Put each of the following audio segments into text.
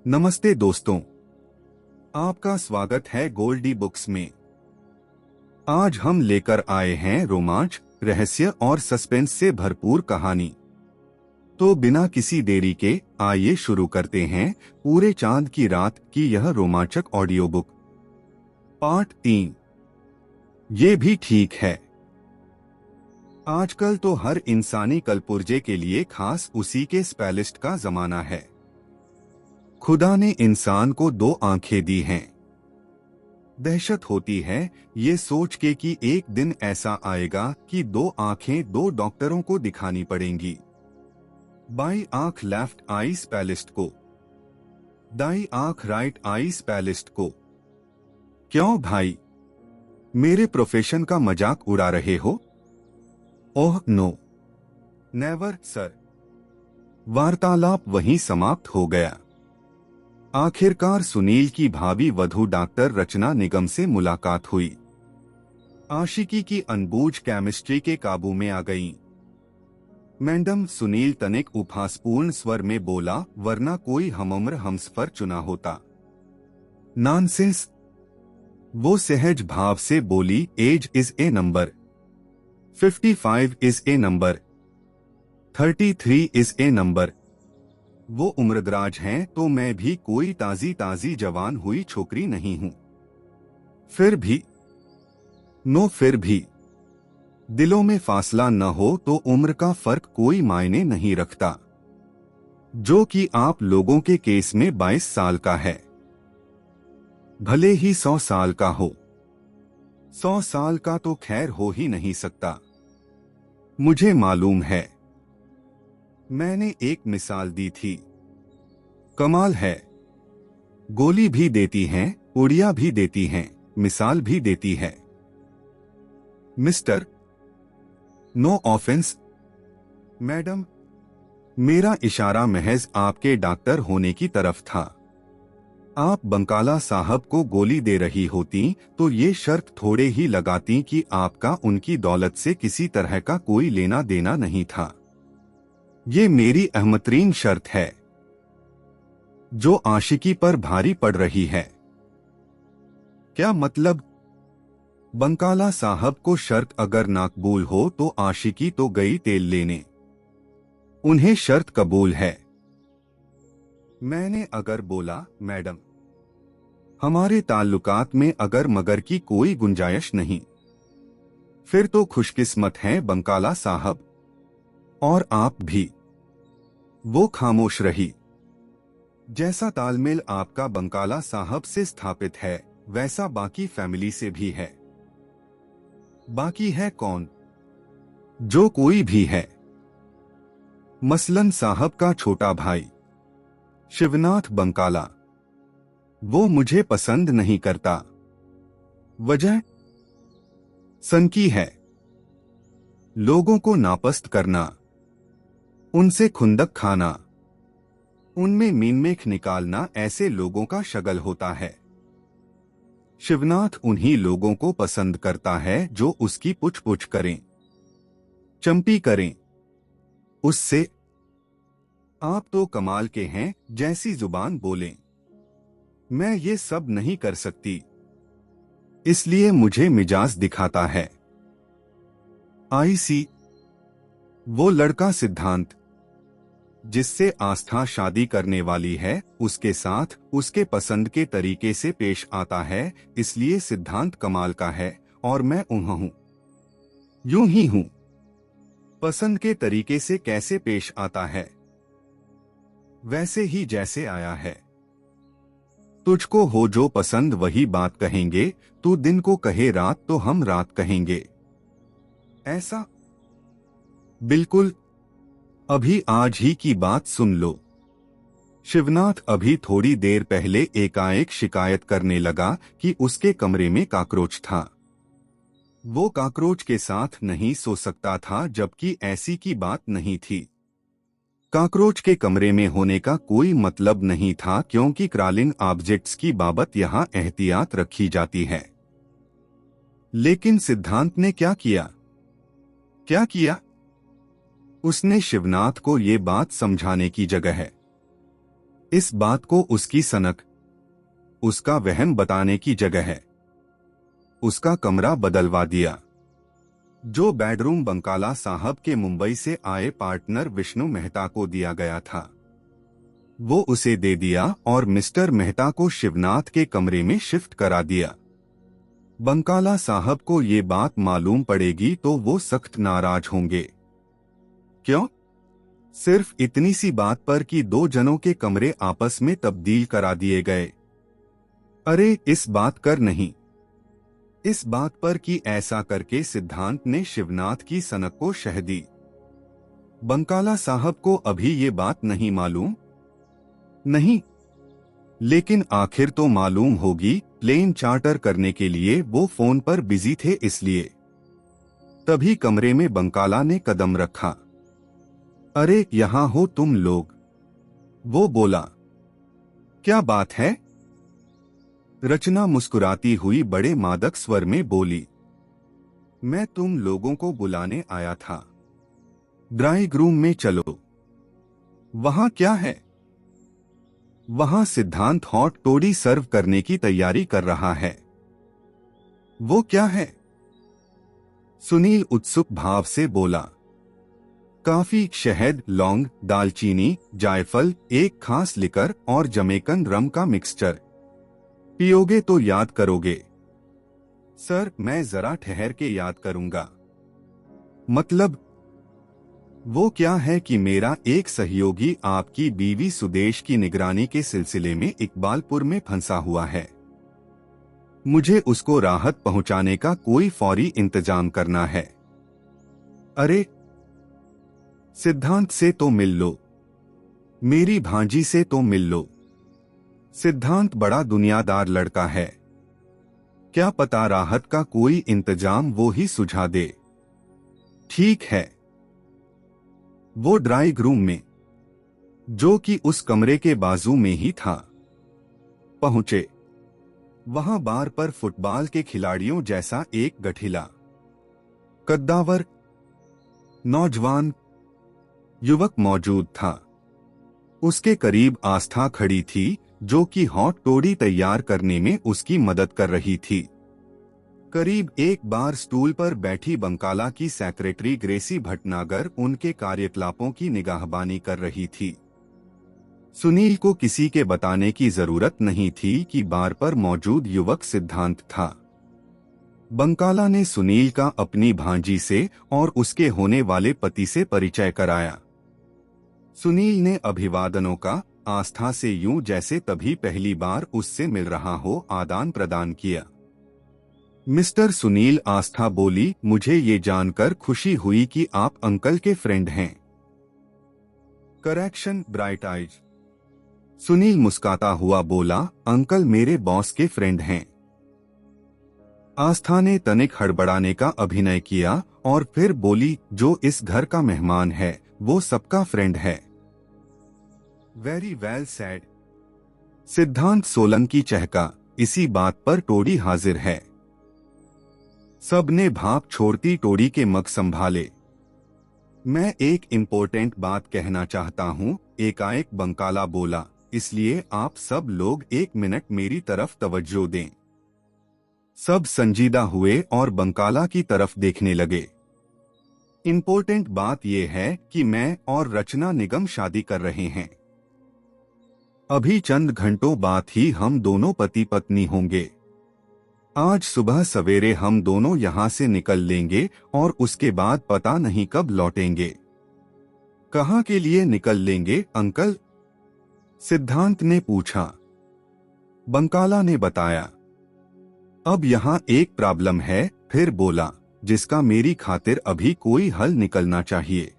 नमस्ते दोस्तों, आपका स्वागत है गोल्डी बुक्स में। आज हम लेकर आए हैं रोमांच, रहस्य और सस्पेंस से भरपूर कहानी। तो बिना किसी देरी के आइए शुरू करते हैं पूरे चांद की रात की यह रोमांचक ऑडियो बुक। पार्ट 3। ये भी ठीक है। आजकल तो हर इंसानी कलपुर्जे के लिए खास उसी के स्पेलिस्ट का जमाना है। खुदा ने इंसान को 2 आंखें दी हैं। दहशत होती है ये सोच के कि एक दिन ऐसा आएगा कि 2 आंखें 2 डॉक्टरों को दिखानी पड़ेंगी। बाई आंख लेफ्ट आई स्पेलिस्ट को, दाई आंख राइट आई स्पेलिस्ट को। क्यों भाई, मेरे प्रोफेशन का मजाक उड़ा रहे हो? Oh no, never sir. वार्तालाप वहीं समाप्त हो गया। आखिरकार सुनील की भाभी वधू डॉक्टर रचना निगम से मुलाकात हुई। आशिकी की अनबूझ केमिस्ट्री के काबू में आ गईं। मैडम, सुनील तनिक उपहासपूर्ण स्वर में बोला, वरना कोई हमउम्र हमसफर चुना होता। नॉनसेंस, वो सहज भाव से बोली, age is a number, 55 is a number, 33 is a number. वो उम्रदराज हैं तो मैं भी कोई ताजी जवान हुई छोकरी नहीं हूं। फिर भी दिलों में फासला न हो तो उम्र का फर्क कोई मायने नहीं रखता, जो कि आप लोगों के केस में 22 साल का है। भले ही 100 साल का हो। 100 साल का तो खैर हो ही नहीं सकता। मुझे मालूम है, मैंने एक मिसाल दी थी। कमाल है, गोली भी देती हैं, उड़िया भी देती हैं, मिसाल भी देती है। मिस्टर, नो ऑफेंस मैडम, मेरा इशारा महज आपके डॉक्टर होने की तरफ था। आप बंकाला साहब को गोली दे रही होती तो ये शर्त थोड़े ही लगाती कि आपका उनकी दौलत से किसी तरह का कोई लेना देना नहीं था। ये मेरी अहमतरीन शर्त है, जो आशिकी पर भारी पड़ रही है। क्या मतलब? बंकाला साहब को शर्त अगर नाकबूल हो तो आशिकी तो गई तेल लेने। उन्हें शर्त कबूल है। मैंने अगर बोला, मैडम, हमारे ताल्लुकात में अगर मगर की कोई गुंजाइश नहीं, फिर तो खुशकिस्मत हैं बंकाला साहब, और आप भी। वो खामोश रही। जैसा तालमेल आपका बंकाला साहब से स्थापित है, वैसा बाकी फैमिली से भी है। बाकी है कौन? जो कोई भी है। मसलन साहब का छोटा भाई शिवनाथ बंकाला, वो मुझे पसंद नहीं करता। वजह सनकी है। लोगों को नापसंद करना, उनसे खुंदक खाना, उनमें मीनमेख निकालना ऐसे लोगों का शगल होता है। शिवनाथ उन्हीं लोगों को पसंद करता है जो उसकी पुछ पुछ करें, चंपी करें। उससे आप तो कमाल के हैं, जैसी जुबान बोलें। मैं ये सब नहीं कर सकती, इसलिए मुझे मिजाज दिखाता है। आईसी, वो लड़का सिद्धांत, जिससे आस्था शादी करने वाली है, उसके साथ उसके पसंद के तरीके से पेश आता है, इसलिए सिद्धांत कमाल का है और मैं हूं। यूं ही हूं। पसंद के तरीके से कैसे पेश आता है? वैसे ही जैसे आया है। तुझको हो जो पसंद वही बात कहेंगे, तू दिन को कहे रात तो हम रात कहेंगे। ऐसा? बिल्कुल। अभी आज ही की बात सुन लो। शिवनाथ अभी थोड़ी देर पहले एकाएक शिकायत करने लगा कि उसके कमरे में काकरोच था। वो काकरोच के साथ नहीं सो सकता था, जबकि ऐसी की बात नहीं थी। काकरोच के कमरे में होने का कोई मतलब नहीं था, क्योंकि क्रालिंग ऑब्जेक्ट्स की बाबत यहां एहतियात रखी जाती है। लेकिन सिद्धांत ने क्या किया? उसने शिवनाथ को ये बात समझाने की जगह इस बात को उसकी सनक, उसका वहम बताने की जगह है। उसका कमरा बदलवा दिया। जो बेडरूम बंकाला साहब के मुंबई से आए पार्टनर विष्णु मेहता को दिया गया था, वो उसे दे दिया और मिस्टर मेहता को शिवनाथ के कमरे में शिफ्ट करा दिया। बंकाला साहब को ये बात मालूम पड़ेगी तो वो सख्त नाराज होंगे। क्यों? सिर्फ इतनी सी बात पर कि दो जनों के कमरे आपस में तब्दील करा दिए गए। अरे इस बात कर नहीं, इस बात पर कि ऐसा करके सिद्धांत ने शिवनाथ की सनक को शह दी। बंकाला साहब को अभी ये बात नहीं मालूम। नहीं, लेकिन आखिर तो मालूम होगी। प्लेन चार्टर करने के लिए वो फोन पर बिजी थे, इसलिए तभी कमरे में बंकाला ने कदम रखा। अरे यहां हो तुम लोग, वो बोला। क्या बात है? रचना मुस्कुराती हुई बड़े मादक स्वर में बोली, मैं तुम लोगों को बुलाने आया था। ड्राइंग रूम में चलो। वहां क्या है? वहां सिद्धांत हॉट टोडी सर्व करने की तैयारी कर रहा है। वो क्या है? सुनील उत्सुक भाव से बोला। काफी, शहद, लौंग, दालचीनी, जायफल, एक खास लिकर और जमैकन रम का मिक्सचर। पियोगे तो याद करोगे? सर मैं जरा ठहर के याद करूंगा। मतलब? वो क्या है कि मेरा एक सहयोगी आपकी बीवी सुदेश की निगरानी के सिलसिले में इकबालपुर में फंसा हुआ है। मुझे उसको राहत पहुंचाने का कोई फौरी इंतजाम करना है। अरे सिद्धांत से तो मिल लो, मेरी भांजी से तो मिल लो। सिद्धांत बड़ा दुनियादार लड़का है, क्या पता राहत का कोई इंतजाम वो ही सुझा दे। ठीक है। वो ड्राइंग रूम में, जो कि उस कमरे के बाजू में ही था, पहुंचे। वहां बार पर फुटबॉल के खिलाड़ियों जैसा एक गठिला, कद्दावर नौजवान युवक मौजूद था। उसके करीब आस्था खड़ी थी, जो कि हॉट टोडी तैयार करने में उसकी मदद कर रही थी। करीब एक बार स्टूल पर बैठी बंकाला की सेक्रेटरी ग्रेसी भटनागर उनके कार्यकलापों की निगाहबानी कर रही थी। सुनील को किसी के बताने की जरूरत नहीं थी कि बार पर मौजूद युवक सिद्धांत था। बंकाला ने सुनील का अपनी भांजी से और उसके होने वाले पति से परिचय कराया। सुनील ने अभिवादनों का आस्था से यूं जैसे तभी पहली बार उससे मिल रहा हो आदान प्रदान किया। मिस्टर सुनील, आस्था बोली, मुझे ये जानकर खुशी हुई कि आप अंकल के फ्रेंड हैं। Correction, bright eyes. सुनील मुस्काता हुआ बोला, अंकल मेरे बॉस के फ्रेंड हैं। आस्था ने तनिक हड़बड़ाने का अभिनय किया और फिर बोली, जो इस घर का मेहमान है वो सबका फ्रेंड है। Very well said. सिद्धांत सोलंकी चहका, इसी बात पर टोडी हाजिर है। सबने भाप छोड़ती टोडी के मग संभाले। मैं एक इम्पोर्टेंट बात कहना चाहता हूँ, एकाएक बंकाला बोला, इसलिए आप सब लोग 1 मिनट मेरी तरफ तवज्जो दें। सब संजीदा हुए और बंकाला की तरफ देखने लगे। इम्पोर्टेंट बात यह है कि मैं और रचना निगम शादी कर रहे हैं। अभी चंद घंटों बाद ही हम दोनों पति पत्नी होंगे। आज सुबह सवेरे हम दोनों यहाँ से निकल लेंगे और उसके बाद पता नहीं कब लौटेंगे। कहाँ के लिए निकल लेंगे अंकल? सिद्धांत ने पूछा। बंकाला ने बताया। अब यहाँ एक प्रॉब्लम है, फिर बोला, जिसका मेरी खातिर अभी कोई हल निकलना चाहिए।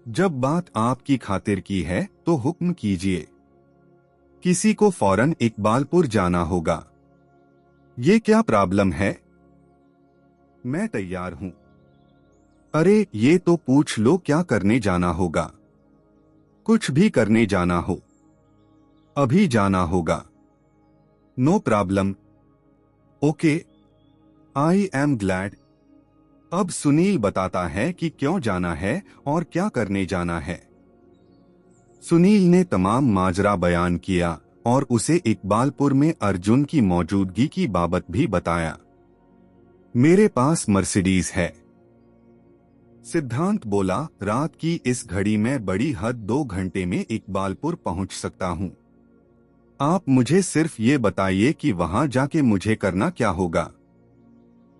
जब बात आपकी खातिर की है तो हुक्म कीजिए। किसी को फौरन इकबालपुर जाना होगा। ये क्या प्रॉब्लम है? मैं तैयार हूं। अरे ये तो पूछ लो, क्या करने जाना होगा? कुछ भी करने जाना हो, अभी जाना होगा। No problem. Okay, I am glad. अब सुनील बताता है कि क्यों जाना है और क्या करने जाना है। सुनील ने तमाम माजरा बयान किया और उसे इकबालपुर में अर्जुन की मौजूदगी की बाबत भी बताया। मेरे पास मर्सिडीज है, सिद्धांत बोला। रात की इस घड़ी में बड़ी हद 2 घंटे में इकबालपुर पहुंच सकता हूं। आप मुझे सिर्फ ये बताइए कि वहां जाके मुझे करना क्या होगा।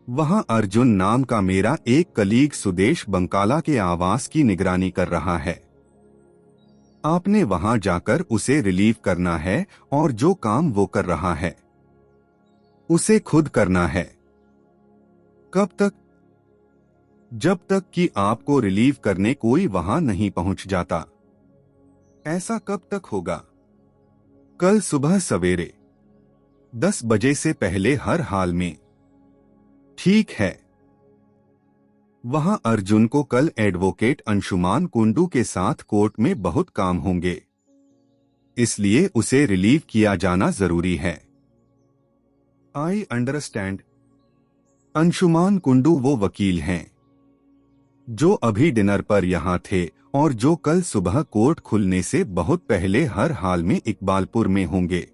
वहां अर्जुन नाम का मेरा एक कलीग सुदेश बंकाला के आवास की निगरानी कर रहा है। आपने वहां जाकर उसे रिलीव करना है और जो काम वो कर रहा है उसे खुद करना है। कब तक? जब तक कि आपको रिलीव करने कोई वहां नहीं पहुंच जाता। ऐसा कब तक होगा? कल सुबह सवेरे 10 बजे से पहले हर हाल में। ठीक है। वहां अर्जुन को कल एडवोकेट अंशुमान कुंडू के साथ कोर्ट में बहुत काम होंगे, इसलिए उसे रिलीव किया जाना जरूरी है। I understand. अंशुमान कुंडू वो वकील हैं जो अभी डिनर पर यहां थे और जो कल सुबह कोर्ट खुलने से बहुत पहले हर हाल में इकबालपुर में होंगे।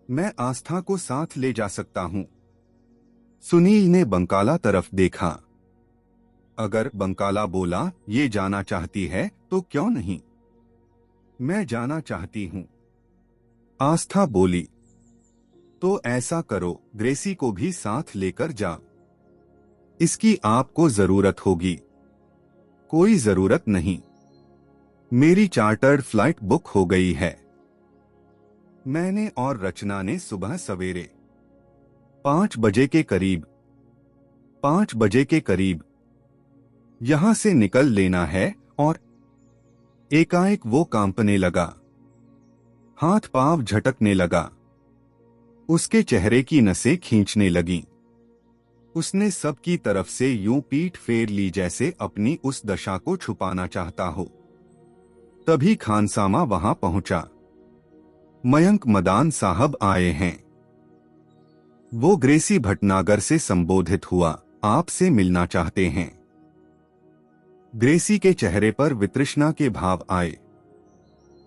मैं आस्था को साथ ले जा सकता हूं। सुनील ने बंकाला तरफ देखा। अगर बंकाला बोला ये जाना चाहती है तो क्यों नहीं? मैं जाना चाहती हूं, आस्था बोली। तो ऐसा करो, ग्रेसी को भी साथ लेकर जा। इसकी आपको जरूरत होगी। कोई जरूरत नहीं, मेरी चार्टर्ड फ्लाइट बुक हो गई है। मैंने और रचना ने सुबह सवेरे 5 बजे के करीब यहां से निकल लेना है। और एकाएक वो कांपने लगा, हाथ पांव झटकने लगा, उसके चेहरे की नसें खींचने लगीं। उसने सबकी तरफ से यूं पीठ फेर ली जैसे अपनी उस दशा को छुपाना चाहता हो। तभी खानसामा वहां पहुंचा। मयंक मदान साहब आए हैं। वो ग्रेसी भटनागर से संबोधित हुआ, आपसे मिलना चाहते हैं। ग्रेसी के चेहरे पर वितृष्णा के भाव आए।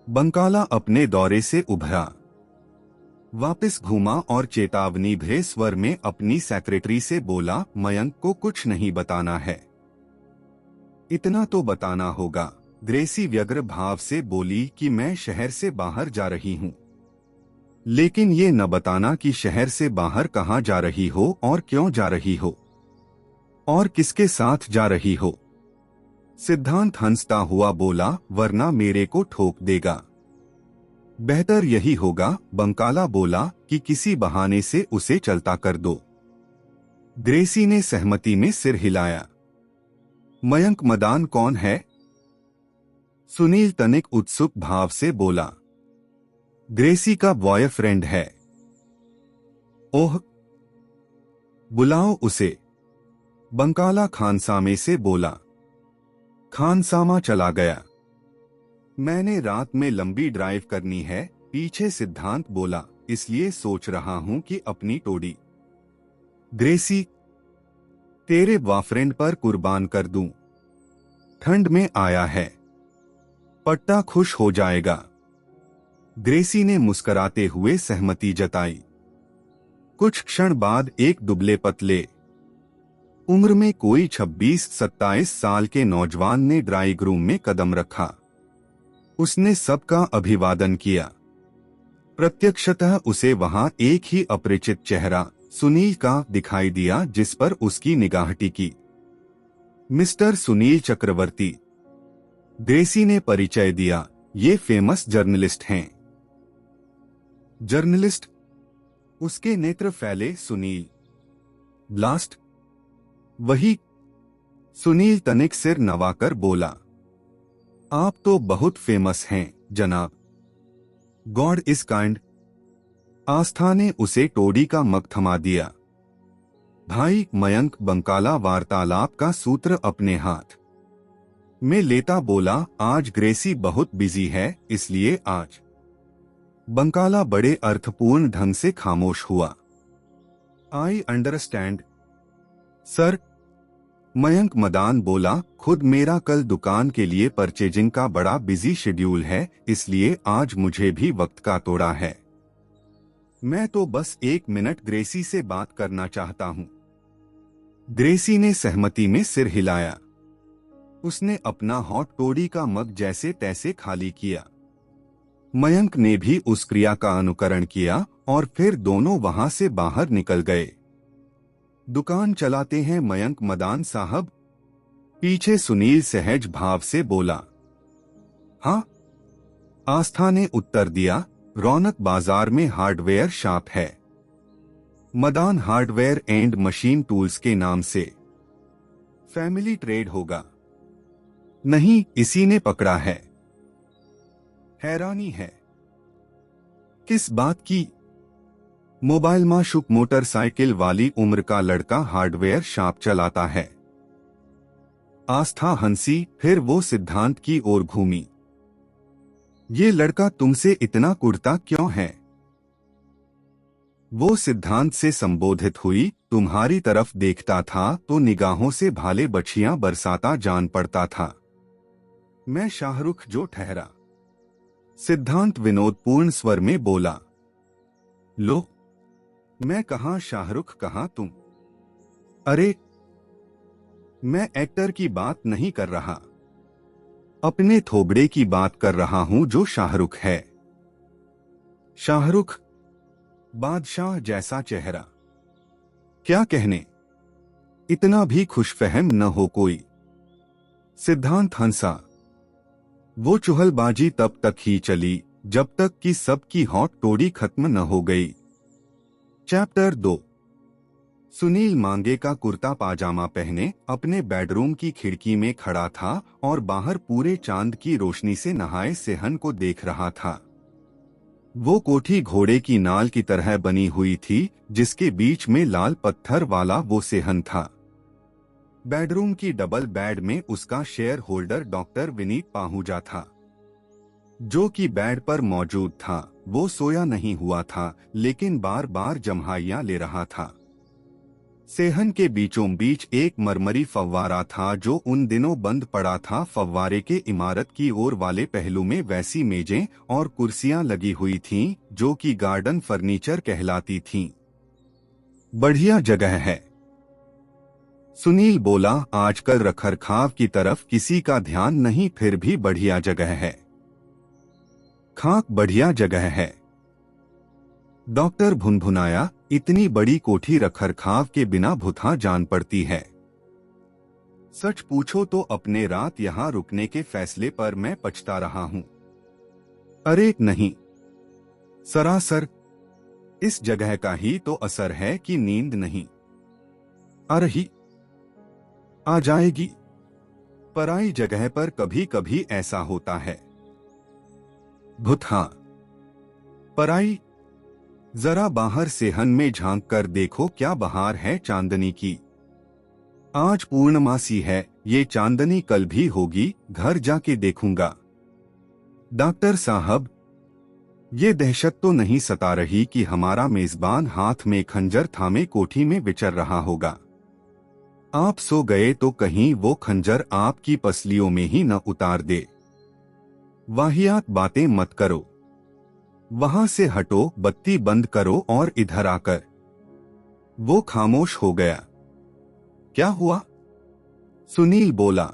बंकाला अपने दौरे से उभरा, वापस घूमा और चेतावनी भरे स्वर में अपनी सेक्रेटरी से बोला, मयंक को कुछ नहीं बताना है। इतना तो बताना होगा। ग्रेसी व्यग्र भाव से बोली कि मैं शहर से बाहर जा रही हूं, लेकिन ये न बताना कि शहर से बाहर कहां जा रही हो और क्यों जा रही हो और किसके साथ जा रही हो। सिद्धांत हंसता हुआ बोला, वरना मेरे को ठोक देगा। बेहतर यही होगा, बंकाला बोला, कि किसी बहाने से उसे चलता कर दो। ग्रेसी ने सहमति में सिर हिलाया। मयंक मदान कौन है? सुनील तनिक उत्सुक भाव से बोला, ग्रेसी का बॉयफ्रेंड है। ओह, बुलाओ उसे। बंकाला खानसामे से बोला। खानसामा चला गया। मैंने रात में लंबी ड्राइव करनी है, पीछे सिद्धांत बोला, इसलिए सोच रहा हूं कि अपनी टोडी ग्रेसी तेरे बॉयफ्रेंड पर कुर्बान कर दूं। ठंड में आया है, पट्टा खुश हो जाएगा। ग्रेसी ने मुस्कुराते हुए सहमति जताई। कुछ क्षण बाद एक दुबले पतले उम्र में कोई 26-27 साल के नौजवान ने ड्राइंग रूम में कदम रखा। उसने सबका अभिवादन किया। प्रत्यक्षतः उसे वहां एक ही अपरिचित चेहरा सुनील का दिखाई दिया, जिस पर उसकी निगाह टिकी। मिस्टर सुनील चक्रवर्ती, ग्रेसी ने परिचय दिया, ये फेमस जर्नलिस्ट हैं। जर्नलिस्ट? उसके नेत्र फैले। सुनील? ब्लास्ट? वही। सुनील तनिक सिर नवाकर बोला, आप तो बहुत फेमस हैं जनाब। God is kind. आस्था ने उसे टोडी का मग थमा दिया। भाई मयंक बंकाला वार्तालाप का सूत्र अपने हाथ में लेता बोला, आज ग्रेसी बहुत बिजी है, इसलिए आज। बंकाला बड़े अर्थपूर्ण ढंग से खामोश हुआ। I understand sir. Mayank Madan बोला, खुद मेरा कल दुकान के लिए परचेजिंग का बड़ा बिजी शेड्यूल है, इसलिए आज मुझे भी वक्त का तोड़ा है। मैं तो बस 1 मिनट ग्रेसी से बात करना चाहता हूँ। ग्रेसी ने सहमति में सिर हिलाया। उसने अपना हॉट टोडी का मग जैसे तैसे खाली किया। मयंक ने भी उस क्रिया का अनुकरण किया और फिर दोनों वहां से बाहर निकल गए। दुकान चलाते हैं मयंक मदान साहब? पीछे सुनील सहज भाव से बोला। हाँ, आस्था ने उत्तर दिया, रौनक बाजार में हार्डवेयर शॉप है, Madan hardware and machine tools के नाम से। फैमिली ट्रेड होगा? नहीं, इसी ने पकड़ा है। हैरानी है। किस बात की? मोबाइल माशुक मोटरसाइकिल वाली उम्र का लड़का हार्डवेयर शॉप चलाता है। आस्था हंसी, फिर वो सिद्धांत की ओर घूमी। ये लड़का तुमसे इतना कुड़ता क्यों है? वो सिद्धांत से संबोधित हुई। तुम्हारी तरफ देखता था तो निगाहों से भाले बछियां बरसाता जान पड़ता था। मैं शाहरुख जो ठहरा। सिद्धांत विनोदपूर्ण स्वर में बोला। लो, मैं कहाँ शाहरुख कहाँ तुम? अरे, मैं एक्टर की बात नहीं कर रहा, अपने थोबड़े की बात कर रहा हूं जो शाहरुख है। शाहरुख? बादशाह जैसा चेहरा। क्या कहने, इतना भी खुशफहम न हो कोई। सिद्धांत हंसा। वो चुहलबाजी तब तक ही चली जब तक कि सबकी हॉट टोडी खत्म न हो गई। चैप्टर 2। सुनील मांगे का कुर्ता पाजामा पहने अपने बेडरूम की खिड़की में खड़ा था और बाहर पूरे चांद की रोशनी से नहाए सेहन को देख रहा था। वो कोठी घोड़े की नाल की तरह बनी हुई थी, जिसके बीच में लाल पत्थर वाला वो सेहन था। बेडरूम की डबल बेड में उसका share holder doctor Vineet Pahuja था, जो कि बेड पर मौजूद था। वो सोया नहीं हुआ था, लेकिन बार बार जम्हाइयां ले रहा था। सेहन के बीचों बीच एक मरमरी फव्वारा था जो उन दिनों बंद पड़ा था। फव्वारे के इमारत की ओर वाले पहलू में वैसी मेजें और कुर्सियां लगी हुई थीं जो कि गार्डन फर्नीचर कहलाती थीं। बढ़िया जगह है, सुनील बोला। आजकल रखरखाव की तरफ किसी का ध्यान नहीं, फिर भी बढ़िया जगह है। खाक बढ़िया जगह है, डॉक्टर भुनभुनाया। इतनी बड़ी कोठी रखरखाव के बिना भुथा जान पड़ती है। सच पूछो तो अपने रात यहाँ रुकने के फैसले पर मैं पछता रहा हूँ। अरे नहीं, सरासर इस जगह का ही तो असर है कि नींद नहीं आ रही। आ जाएगी। पराई जगह पर कभी कभी ऐसा होता है। भुथा पराई? जरा बाहर सेहन में झांक कर देखो, क्या बहार है चांदनी की। आज पूर्णमासी है, ये चांदनी कल भी होगी, घर जाके देखूंगा। डॉक्टर साहब, ये दहशत तो नहीं सता रही कि हमारा मेजबान हाथ में खंजर थामे कोठी में विचर रहा होगा? आप सो गए तो कहीं वो खंजर आपकी पसलियों में ही न उतार दे। वाहियात बातें मत करो। वहां से हटो, बत्ती बंद करो और इधर आकर। वो खामोश हो गया। क्या हुआ? सुनील बोला।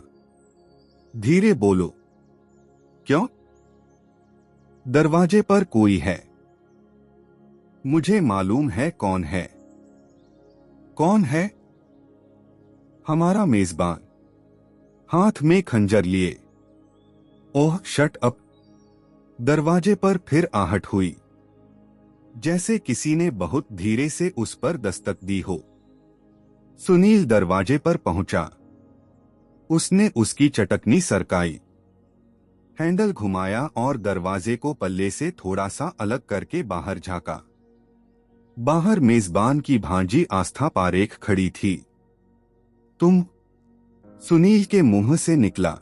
धीरे बोलो। क्यों? दरवाजे पर कोई है। मुझे मालूम है कौन है। कौन है? हमारा मेजबान, हाथ में खंजर लिए। ओह, शट अप। दरवाजे पर फिर आहट हुई, जैसे किसी ने बहुत धीरे से उस पर दस्तक दी हो। सुनील दरवाजे पर पहुंचा। उसने उसकी चटकनी सरकाई, हैंडल घुमाया और दरवाजे को पल्ले से थोड़ा सा अलग करके बाहर झांका। बाहर मेजबान की भांजी आस्था पारेख खड़ी थी। तुम? सुनील के मुंह से निकला।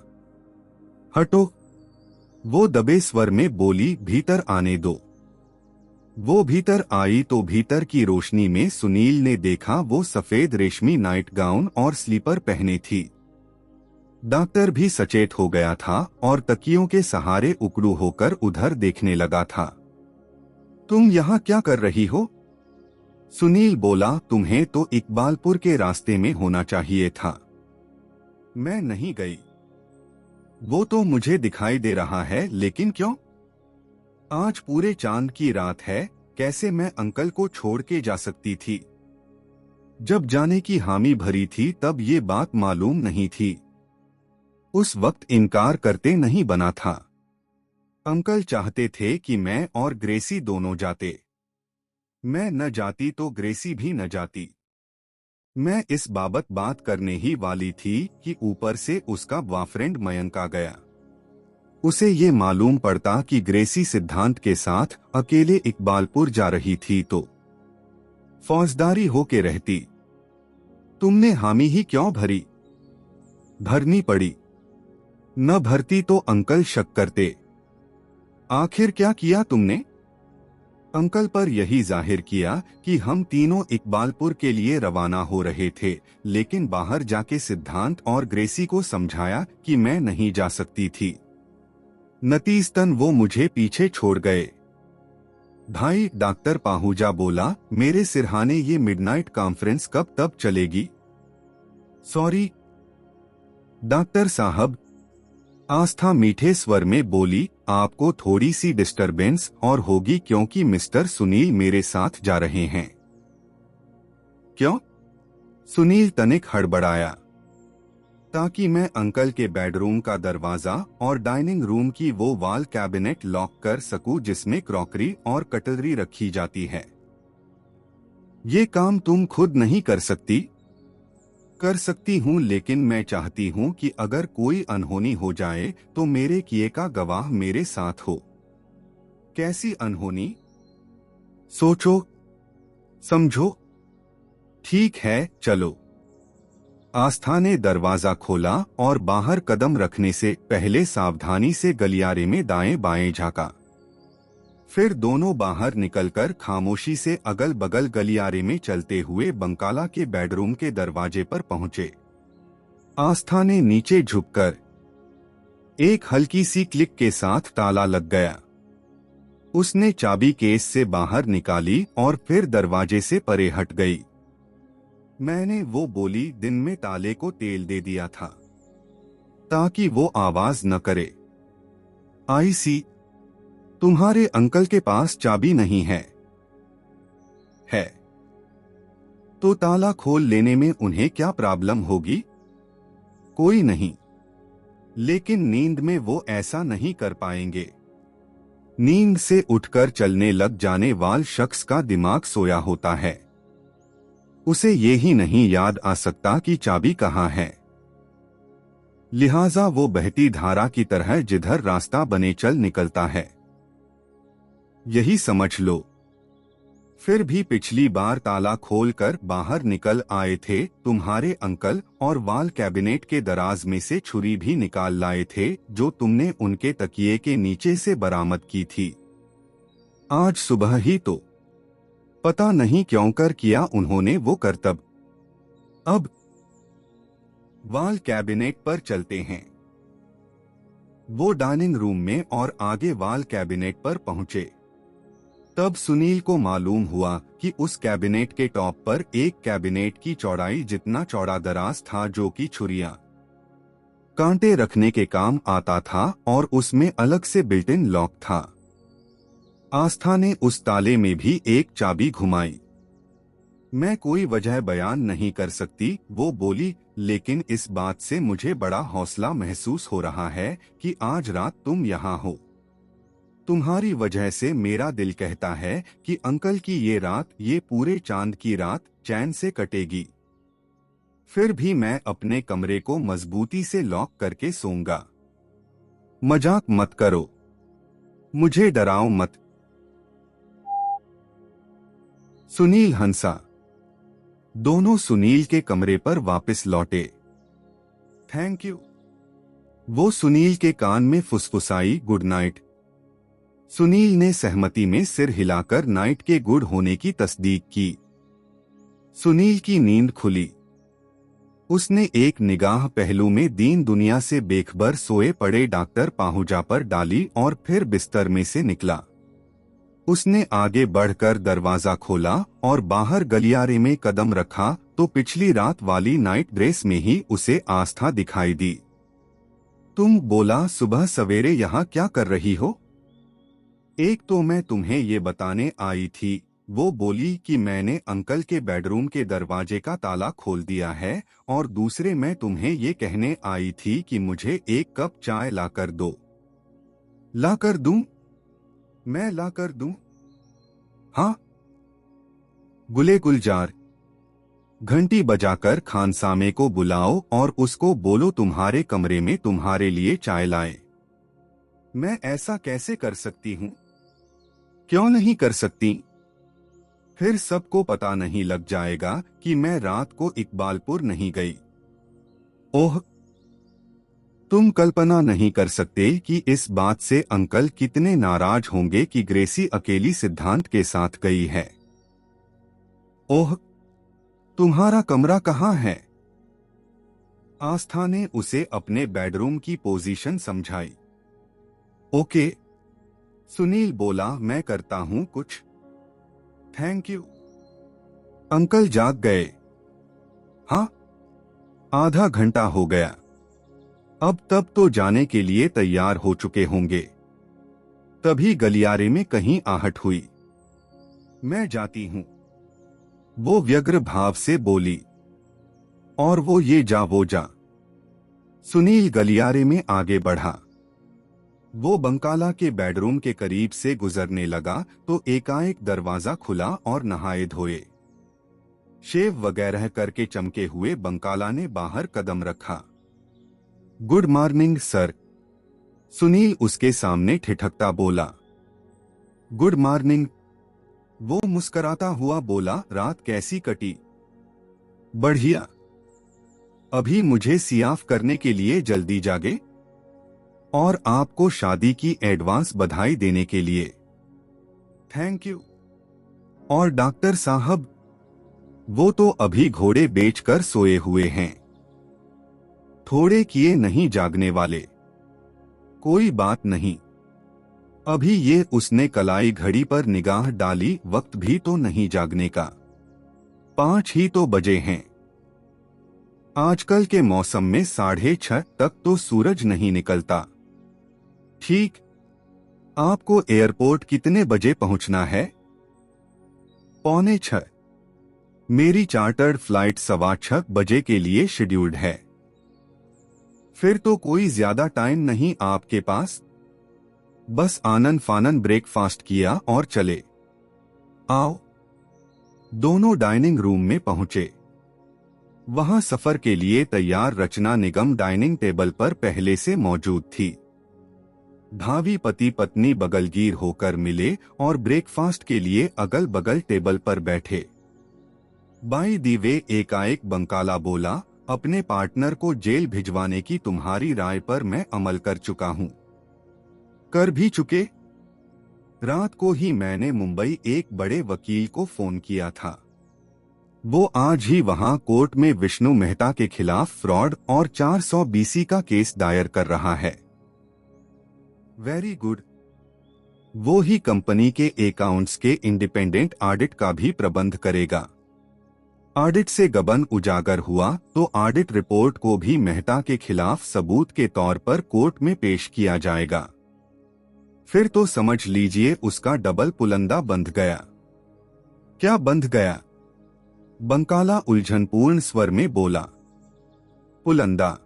हटो, वो दबे स्वर में बोली। भीतर आने दो। वो भीतर आई तो भीतर की रोशनी में सुनील ने देखा वो सफेद रेशमी नाइट गाउन और स्लीपर पहने थी। डॉक्टर भी सचेत हो गया था और तकियों के सहारे उकड़ू होकर उधर देखने लगा था। तुम यहाँ क्या कर रही हो? सुनील बोला, तुम्हें तो इकबालपुर के रास्ते में होना चाहिए था। मैं नहीं गई। वो तो मुझे दिखाई दे रहा है, लेकिन क्यों? आज पूरे चांद की रात है, कैसे मैं अंकल को छोड़ के जा सकती थी? जब जाने की हामी भरी थी तब ये बात मालूम नहीं थी। उस वक्त इनकार करते नहीं बना था। अंकल चाहते थे कि मैं और ग्रेसी दोनों जाते। मैं न जाती तो ग्रेसी भी न जाती। मैं इस बाबत बात करने ही वाली थी कि ऊपर से उसका बॉयफ्रेंड मयंक आ गया। उसे ये मालूम पड़ता कि ग्रेसी सिद्धांत के साथ अकेले इकबालपुर जा रही थी तो फौजदारी होके रहती। तुमने हामी ही क्यों भरी? भरनी पड़ी। न भरती तो अंकल शक करते। आखिर क्या किया तुमने? अंकल पर यही जाहिर किया कि हम तीनों इकबालपुर के लिए रवाना हो रहे थे, लेकिन बाहर जाके सिद्धांत और ग्रेसी को समझाया कि मैं नहीं जा सकती थी। नतीजतन वो मुझे पीछे छोड़ गए। भाई, डॉक्टर पाहूजा बोला, मेरे सिरहाने ये मिडनाइट कॉन्फ्रेंस कब तक चलेगी? सॉरी डॉक्टर साहब, आस्था मीठे स्वर में बोली, आपको थोड़ी सी डिस्टरबेंस और होगी क्योंकि मिस्टर सुनील मेरे साथ जा रहे हैं। क्यों? सुनील तनिक हड़बड़ाया। ताकि मैं अंकल के बेडरूम का दरवाजा और डाइनिंग रूम की वो वॉल कैबिनेट लॉक कर सकूं जिसमें क्रॉकरी और कटलरी रखी जाती है। ये काम तुम खुद नहीं कर सकती? कर सकती हूँ, लेकिन मैं चाहती हूँ कि अगर कोई अनहोनी हो जाए तो मेरे किए का गवाह मेरे साथ हो। कैसी अनहोनी? सोचो, समझो। ठीक है, चलो। आस्था ने दरवाजा खोला और बाहर कदम रखने से पहले सावधानी से गलियारे में दाएं बाएं झांका। फिर दोनों बाहर निकलकर खामोशी से अगल बगल गलियारे में चलते हुए बंकाला के बेडरूम के दरवाजे पर पहुंचे। आस्था ने नीचे झुककर एक हल्की सी क्लिक के साथ ताला लग गया। उसने चाबी केस से बाहर निकाली और फिर दरवाजे से परे हट गई। मैंने, वो बोली, दिन में ताले को तेल दे दिया था ताकि वो आवाज न करे। आई सी, तुम्हारे अंकल के पास चाबी नहीं है? है तो ताला खोल लेने में उन्हें क्या प्रॉब्लम होगी? कोई नहीं, लेकिन नींद में वो ऐसा नहीं कर पाएंगे। नींद से उठकर चलने लग जाने वाले शख्स का दिमाग सोया होता है। उसे ये ही नहीं याद आ सकता कि चाबी कहाँ है। लिहाजा वो बहती धारा की तरह जिधर रास्ता बने चल निकलता है। यही समझ लो। फिर भी पिछली बार ताला खोलकर बाहर निकल आए थे तुम्हारे अंकल और वाल कैबिनेट के दराज में से छुरी भी निकाल लाए थे जो तुमने उनके तकिए के नीचे से बरामद की थी। आज सुबह ही तो पता नहीं क्यों कर किया उन्होंने वो करतब। अब वाल कैबिनेट पर चलते हैं। वो डाइनिंग रूम में और आगे वाल कैबिनेट पर पहुंचे। तब सुनील को मालूम हुआ कि उस कैबिनेट के टॉप पर एक कैबिनेट की चौड़ाई जितना चौड़ा दराज था जो कि छुरियां कांटे रखने के काम आता था और उसमें अलग से बिल्ट इन लॉक था। आस्था ने उस ताले में भी एक चाबी घुमाई। मैं कोई वजह बयान नहीं कर सकती, वो बोली, लेकिन इस बात से मुझे बड़ा हौसला महसूस हो रहा है कि आज रात तुम यहाँ हो। तुम्हारी वजह से मेरा दिल कहता है कि अंकल की ये रात, ये पूरे चांद की रात चैन से कटेगी। फिर भी मैं अपने कमरे को मजबूती से लॉक करके सोऊंगा। मजाक मत करो, मुझे डराओ मत। सुनील हंसा। दोनों सुनील के कमरे पर वापस लौटे। Thank you. वो सुनील के कान में फुसफुसाई, गुड नाइट। सुनील ने सहमति में सिर हिलाकर नाइट के गुड होने की तस्दीक की। सुनील की नींद खुली। उसने एक निगाह पहलू में दीन दुनिया से बेखबर सोए पड़े डॉक्टर पाहुजा पर डाली और फिर बिस्तर में से निकला। उसने आगे बढ़कर दरवाजा खोला और बाहर गलियारे में कदम रखा तो पिछली रात वाली नाइट ड्रेस में ही उसे आस्था दिखाई दी। तुम, बोला, सुबह सवेरे यहाँ क्या कर रही हो? एक तो मैं तुम्हें ये बताने आई थी, वो बोली कि मैंने अंकल के बेडरूम के दरवाजे का ताला खोल दिया है, और दूसरे मैं तुम्हें ये कहने आई थी कि मुझे एक कप चाय लाकर दो। लाकर दूं? मैं लाकर दूं? हाँ। गुले गुलजार, घंटी बजाकर खानसामे को बुलाओ और उसको बोलो तुम्हारे कमरे में तुम्हारे लिए चाय लाए। मैं ऐसा कैसे कर सकती हूँ? क्यों नहीं कर सकती? फिर सबको पता नहीं लग जाएगा कि मैं रात को इकबालपुर नहीं गई। ओह, तुम कल्पना नहीं कर सकते कि इस बात से अंकल कितने नाराज होंगे कि ग्रेसी अकेली सिद्धांत के साथ गई है। ओह, तुम्हारा कमरा कहाँ है? आस्था ने उसे अपने बेडरूम की पोजीशन समझाई। ओके, सुनील बोला, मैं करता हूं कुछ। Thank you. अंकल जाग गए? हाँ, आधा घंटा हो गया। अब तब तो जाने के लिए तैयार हो चुके होंगे। तभी गलियारे में कहीं आहट हुई। मैं जाती हूं, वो व्यग्र भाव से बोली। और वो ये जा वो जा। सुनील गलियारे में आगे बढ़ा। वो बंकाला के बेडरूम के करीब से गुजरने लगा तो एकाएक दरवाजा खुला और नहाए धोए, शेव वगैरह करके चमके हुए बंकाला ने बाहर कदम रखा। गुड मॉर्निंग सर, सुनील उसके सामने ठिठकता बोला। गुड मॉर्निंग, वो मुस्कराता हुआ बोला। रात कैसी कटी? बढ़िया। अभी मुझे सियाफ करने के लिए जल्दी जागे? और आपको शादी की एडवांस बधाई देने के लिए। Thank you. और डॉक्टर साहब? वो तो अभी घोड़े बेचकर सोए हुए हैं। थोड़े किए नहीं जागने वाले। कोई बात नहीं। अभी ये उसने कलाई घड़ी पर निगाह डाली, वक्त भी तो नहीं जागने का। 5 ही तो बजे हैं। आजकल के मौसम में 6:30 तक तो सूरज नहीं निकलता। ठीक। आपको एयरपोर्ट कितने बजे पहुंचना है? 5:45। मेरी चार्टर्ड फ्लाइट 6:15 बजे के लिए शेड्यूल्ड है। फिर तो कोई ज्यादा टाइम नहीं आपके पास। बस आनन फानन ब्रेकफास्ट किया और चले। आओ। दोनों डाइनिंग रूम में पहुंचे। वहां सफर के लिए तैयार रचना निगम डाइनिंग टेबल पर पहले से मौजूद थी। भावी पति पत्नी बगलगीर होकर मिले और ब्रेकफास्ट के लिए अगल बगल टेबल पर बैठे। बाई दी वे, एकाएक बंकाला बोला, अपने पार्टनर को जेल भिजवाने की तुम्हारी राय पर मैं अमल कर चुका हूं। कर भी चुके? रात को ही मैंने मुंबई एक बड़े वकील को फोन किया था। वो आज ही वहां कोर्ट में विष्णु मेहता के खिलाफ फ्रॉड और 420 का केस दायर कर रहा है। Very good. वो ही कंपनी के अकाउंट्स के इंडिपेंडेंट ऑडिट का भी प्रबंध करेगा। ऑडिट से गबन उजागर हुआ तो ऑडिट रिपोर्ट को भी मेहता के खिलाफ सबूत के तौर पर कोर्ट में पेश किया जाएगा। फिर तो समझ लीजिए उसका डबल पुलंदा बंध गया। क्या बंध गया? बंकाला उलझनपूर्ण स्वर में बोला। पुलंदा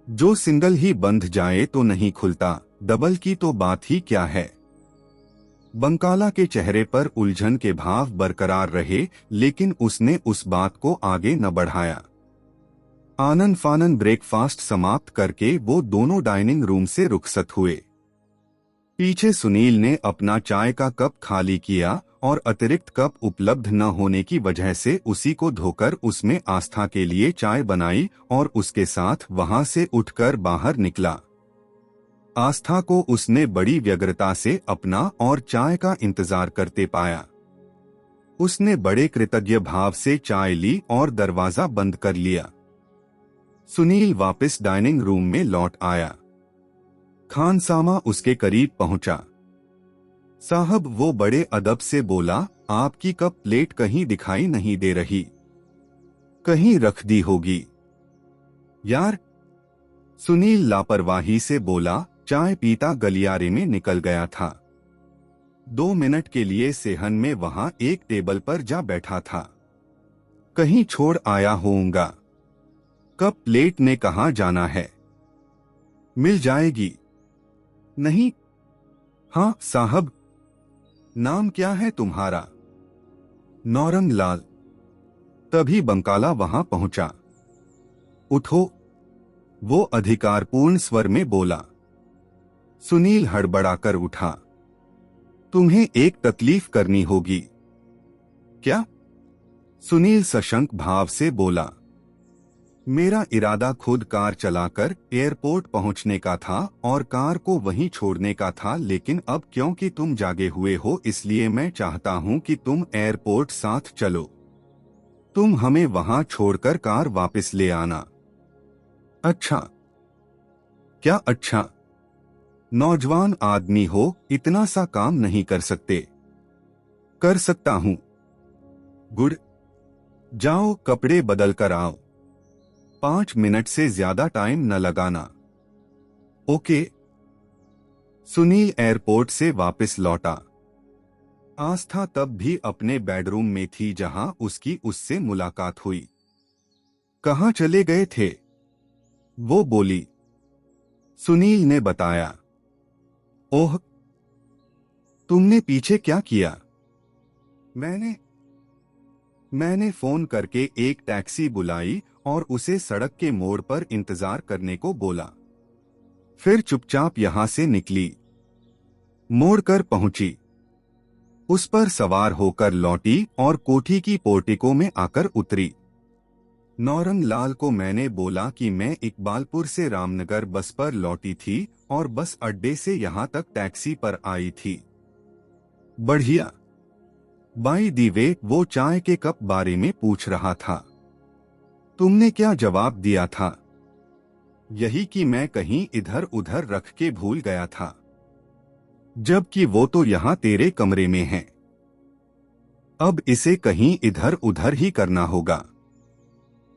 जो सिंगल ही बंध जाए तो नहीं खुलता, डबल की तो बात ही क्या है। बंकाला के चेहरे पर उलझन के भाव बरकरार रहे, लेकिन उसने उस बात को आगे न बढ़ाया। आनन फानन ब्रेकफास्ट समाप्त करके वो दोनों डाइनिंग रूम से रुखसत हुए। पीछे सुनील ने अपना चाय का कप खाली किया और अतिरिक्त कप उपलब्ध न होने की वजह से उसी को धोकर उसमें आस्था के लिए चाय बनाई और उसके साथ वहां से उठकर बाहर निकला। आस्था को उसने बड़ी व्यग्रता से अपना और चाय का इंतजार करते पाया। उसने बड़े कृतज्ञ भाव से चाय ली और दरवाजा बंद कर लिया। सुनील वापस डाइनिंग रूम में लौट आया। खानसामा उसके करीब पहुंचा। साहब, वो बड़े अदब से बोला, आपकी कप प्लेट कहीं दिखाई नहीं दे रही, कहीं रख दी होगी। यार, सुनील लापरवाही से बोला, चाय पीता गलियारे में निकल गया था। 2 मिनट के लिए सेहन में वहां एक टेबल पर जा बैठा था। कहीं छोड़ आया होऊंगा। कप प्लेट ने कहाँ जाना है? मिल जाएगी। नहीं? हाँ साहब। नाम क्या है तुम्हारा? नौरंग लाल। तभी बंकाला वहां पहुंचा। उठो, वो अधिकारपूर्ण स्वर में बोला। सुनील हड़बड़ाकर उठा। तुम्हें एक तकलीफ करनी होगी। क्या? सुनील सशंक भाव से बोला। मेरा इरादा खुद कार चलाकर एयरपोर्ट पहुंचने का था और कार को वहीं छोड़ने का था, लेकिन अब क्योंकि तुम जागे हुए हो इसलिए मैं चाहता हूं कि तुम एयरपोर्ट साथ चलो। तुम हमें वहां छोड़कर कार वापस ले आना। अच्छा? क्या अच्छा? नौजवान आदमी हो, इतना सा काम नहीं कर सकते। कर सकता हूं। गुड। जाओ, कपड़े बदल कर आओ। 5 मिनट से ज्यादा टाइम न लगाना। ओके। सुनील एयरपोर्ट से वापस लौटा। आस्था तब भी अपने बेडरूम में थी जहां उसकी उससे मुलाकात हुई। कहाँ चले गए थे? वो बोली। सुनील ने बताया। ओह, तुमने पीछे क्या किया? मैंने फोन करके एक टैक्सी बुलाई और उसे सड़क के मोड़ पर इंतजार करने को बोला। फिर चुपचाप यहां से निकली। मोड़ कर पहुंची। उस पर सवार होकर लौटी और कोठी की पोर्टिको में आकर उतरी। नौरंग लाल को मैंने बोला कि मैं इकबालपुर से रामनगर बस पर लौटी थी और बस अड्डे से यहां तक टैक्सी पर आई थी। बढ़िया। बाई दी वे, वो चाय के कप बारे में पूछ रहा था। तुमने क्या जवाब दिया था? यही कि मैं कहीं इधर उधर रख के भूल गया था, जबकि वो तो यहां तेरे कमरे में है। अब इसे कहीं इधर उधर ही करना होगा।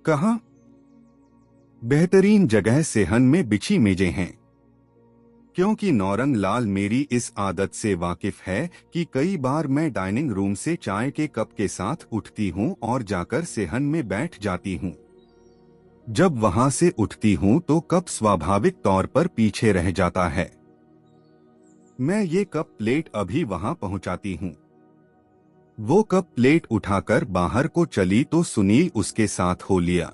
कहाँ? बेहतरीन जगह सेहन में बिछी मेजें हैं। क्योंकि नौरंग लाल मेरी इस आदत से वाकिफ है कि कई बार मैं डाइनिंग रूम से चाय के कप के साथ उठती हूँ और जाकर सेहन में बैठ जाती हूँ। जब वहां से उठती हूँ तो कप स्वाभाविक तौर पर पीछे रह जाता है। मैं ये कप प्लेट अभी वहां पहुंचाती हूँ। वो कप प्लेट उठाकर बाहर को चली तो सुनील उसके साथ हो लिया।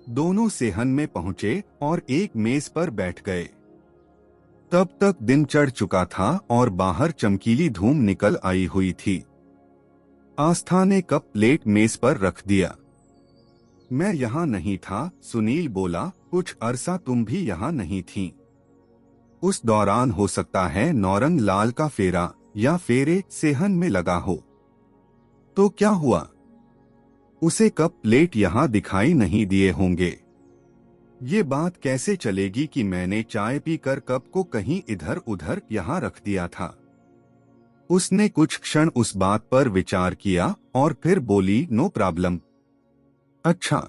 दोनों सेहन में पहुंचे और एक मेज पर बैठ गए। तब तक दिन चढ़ चुका था और बाहर चमकीली धूम निकल आई हुई थी। आस्था ने कप प्लेट मेज पर रख दिया। मैं यहाँ नहीं था, सुनील बोला। कुछ अरसा तुम भी यहाँ नहीं थीं। उस दौरान हो सकता है नौरंग लाल का फेरा या फेरे सेहन में लगा हो। तो क्या हुआ? उसे कप प्लेट यहाँ दिखाई नहीं दिए होंगे। ये बात कैसे चलेगी कि मैंने चाय पीकर कप को कहीं इधर उधर यहाँ रख दिया था? उसने कुछ क्षण उस बात पर विचार किया और फिर बोली, नो प्रॉब्लम। अच्छा।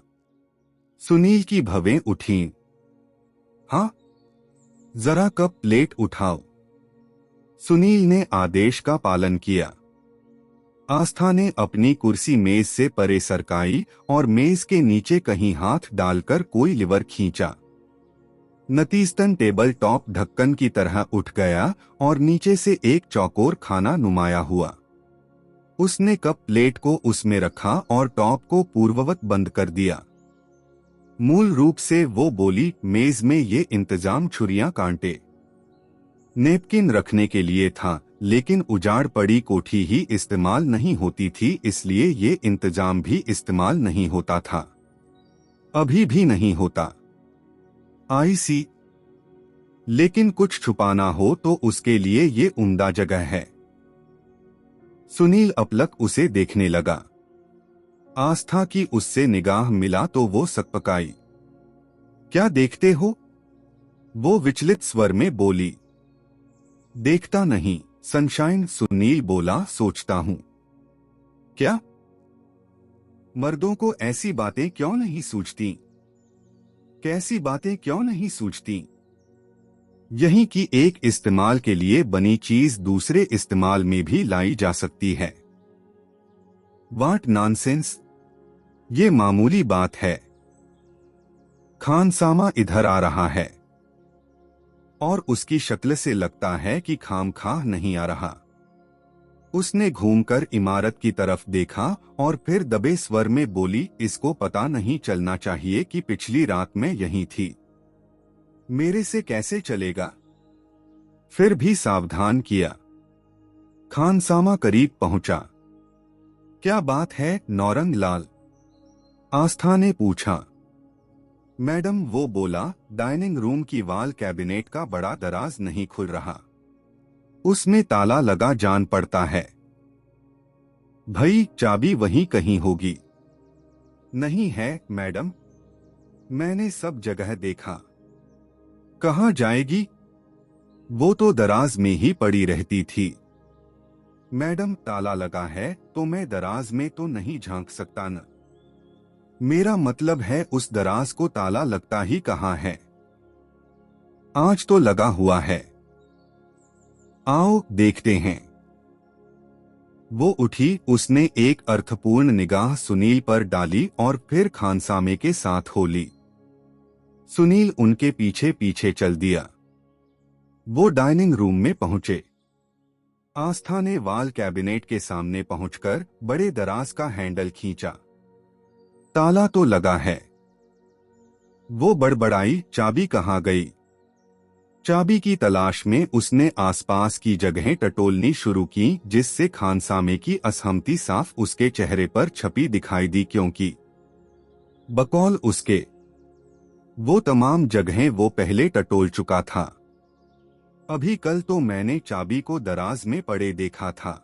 सुनील की भवें उठीं। हाँ, जरा कप प्लेट उठाओ। सुनील ने आदेश का पालन किया। आस्था ने अपनी कुर्सी मेज से परे सरकाई और मेज के नीचे कहीं हाथ डालकर कोई लिवर खींचा। नतीजतन टेबल टॉप ढक्कन की तरह उठ गया और नीचे से एक चौकोर खाना नुमाया हुआ। उसने कप प्लेट को उसमें रखा और टॉप को पूर्ववत बंद कर दिया। मूल रूप से वो बोली, मेज में ये इंतजाम छुरियां कांटे नेपकिन रखने के लिए था, लेकिन उजाड़ पड़ी कोठी ही इस्तेमाल नहीं होती थी, इसलिए ये इंतजाम भी इस्तेमाल नहीं होता था। अभी भी नहीं होता। आई सी। लेकिन कुछ छुपाना हो तो उसके लिए ये उम्दा जगह है। सुनील अपलक उसे देखने लगा। आस्था की उससे निगाह मिला तो वो सकपकाई। क्या देखते हो? वो विचलित स्वर में बोली। देखता नहीं सनशाइन, सुनील बोला, सोचता हूं। क्या? मर्दों को ऐसी बातें क्यों नहीं सूझती? कैसी बातें क्यों नहीं सूझती? यही कि एक इस्तेमाल के लिए बनी चीज दूसरे इस्तेमाल में भी लाई जा सकती है। वाट नॉनसेंस, ये मामूली बात है। खानसामा इधर आ रहा है और उसकी शक्ल से लगता है कि खामखाह नहीं आ रहा। उसने घूमकर इमारत की तरफ देखा और फिर दबे स्वर में बोली, इसको पता नहीं चलना चाहिए कि पिछली रात मैं यहीं थी। मेरे से कैसे चलेगा? फिर भी सावधान किया। खानसामा करीब पहुंचा। क्या बात है नौरंग लाल? आस्था ने पूछा। मैडम, वो बोला, डाइनिंग रूम की वाल कैबिनेट का बड़ा दराज नहीं खुल रहा। उसमें ताला लगा जान पड़ता है। भई चाबी वहीं कहीं होगी। नहीं है मैडम, मैंने सब जगह देखा। कहाँ जाएगी? वो तो दराज में ही पड़ी रहती थी। मैडम, ताला लगा है तो मैं दराज में तो नहीं झांक सकता न। मेरा मतलब है उस दराज को ताला लगता ही कहाँ है? आज तो लगा हुआ है। आओ देखते हैं। वो उठी, उसने एक अर्थपूर्ण निगाह सुनील पर डाली और फिर खानसामे के साथ हो ली। सुनील उनके पीछे पीछे चल दिया। वो डाइनिंग रूम में पहुंचे। आस्था ने वाल कैबिनेट के सामने पहुंचकर बड़े दराज का हैंडल खींचा। ताला तो लगा है। वो बड़बड़ाई, चाबी कहाँ गई? चाबी की तलाश में उसने आसपास की जगहें टटोलनी शुरू की, जिससे खानसामे की असहमति साफ उसके चेहरे पर छपी दिखाई दी, क्योंकि बकौल उसके वो तमाम जगहें वो पहले टटोल चुका था। अभी कल तो मैंने चाबी को दराज में पड़े देखा था।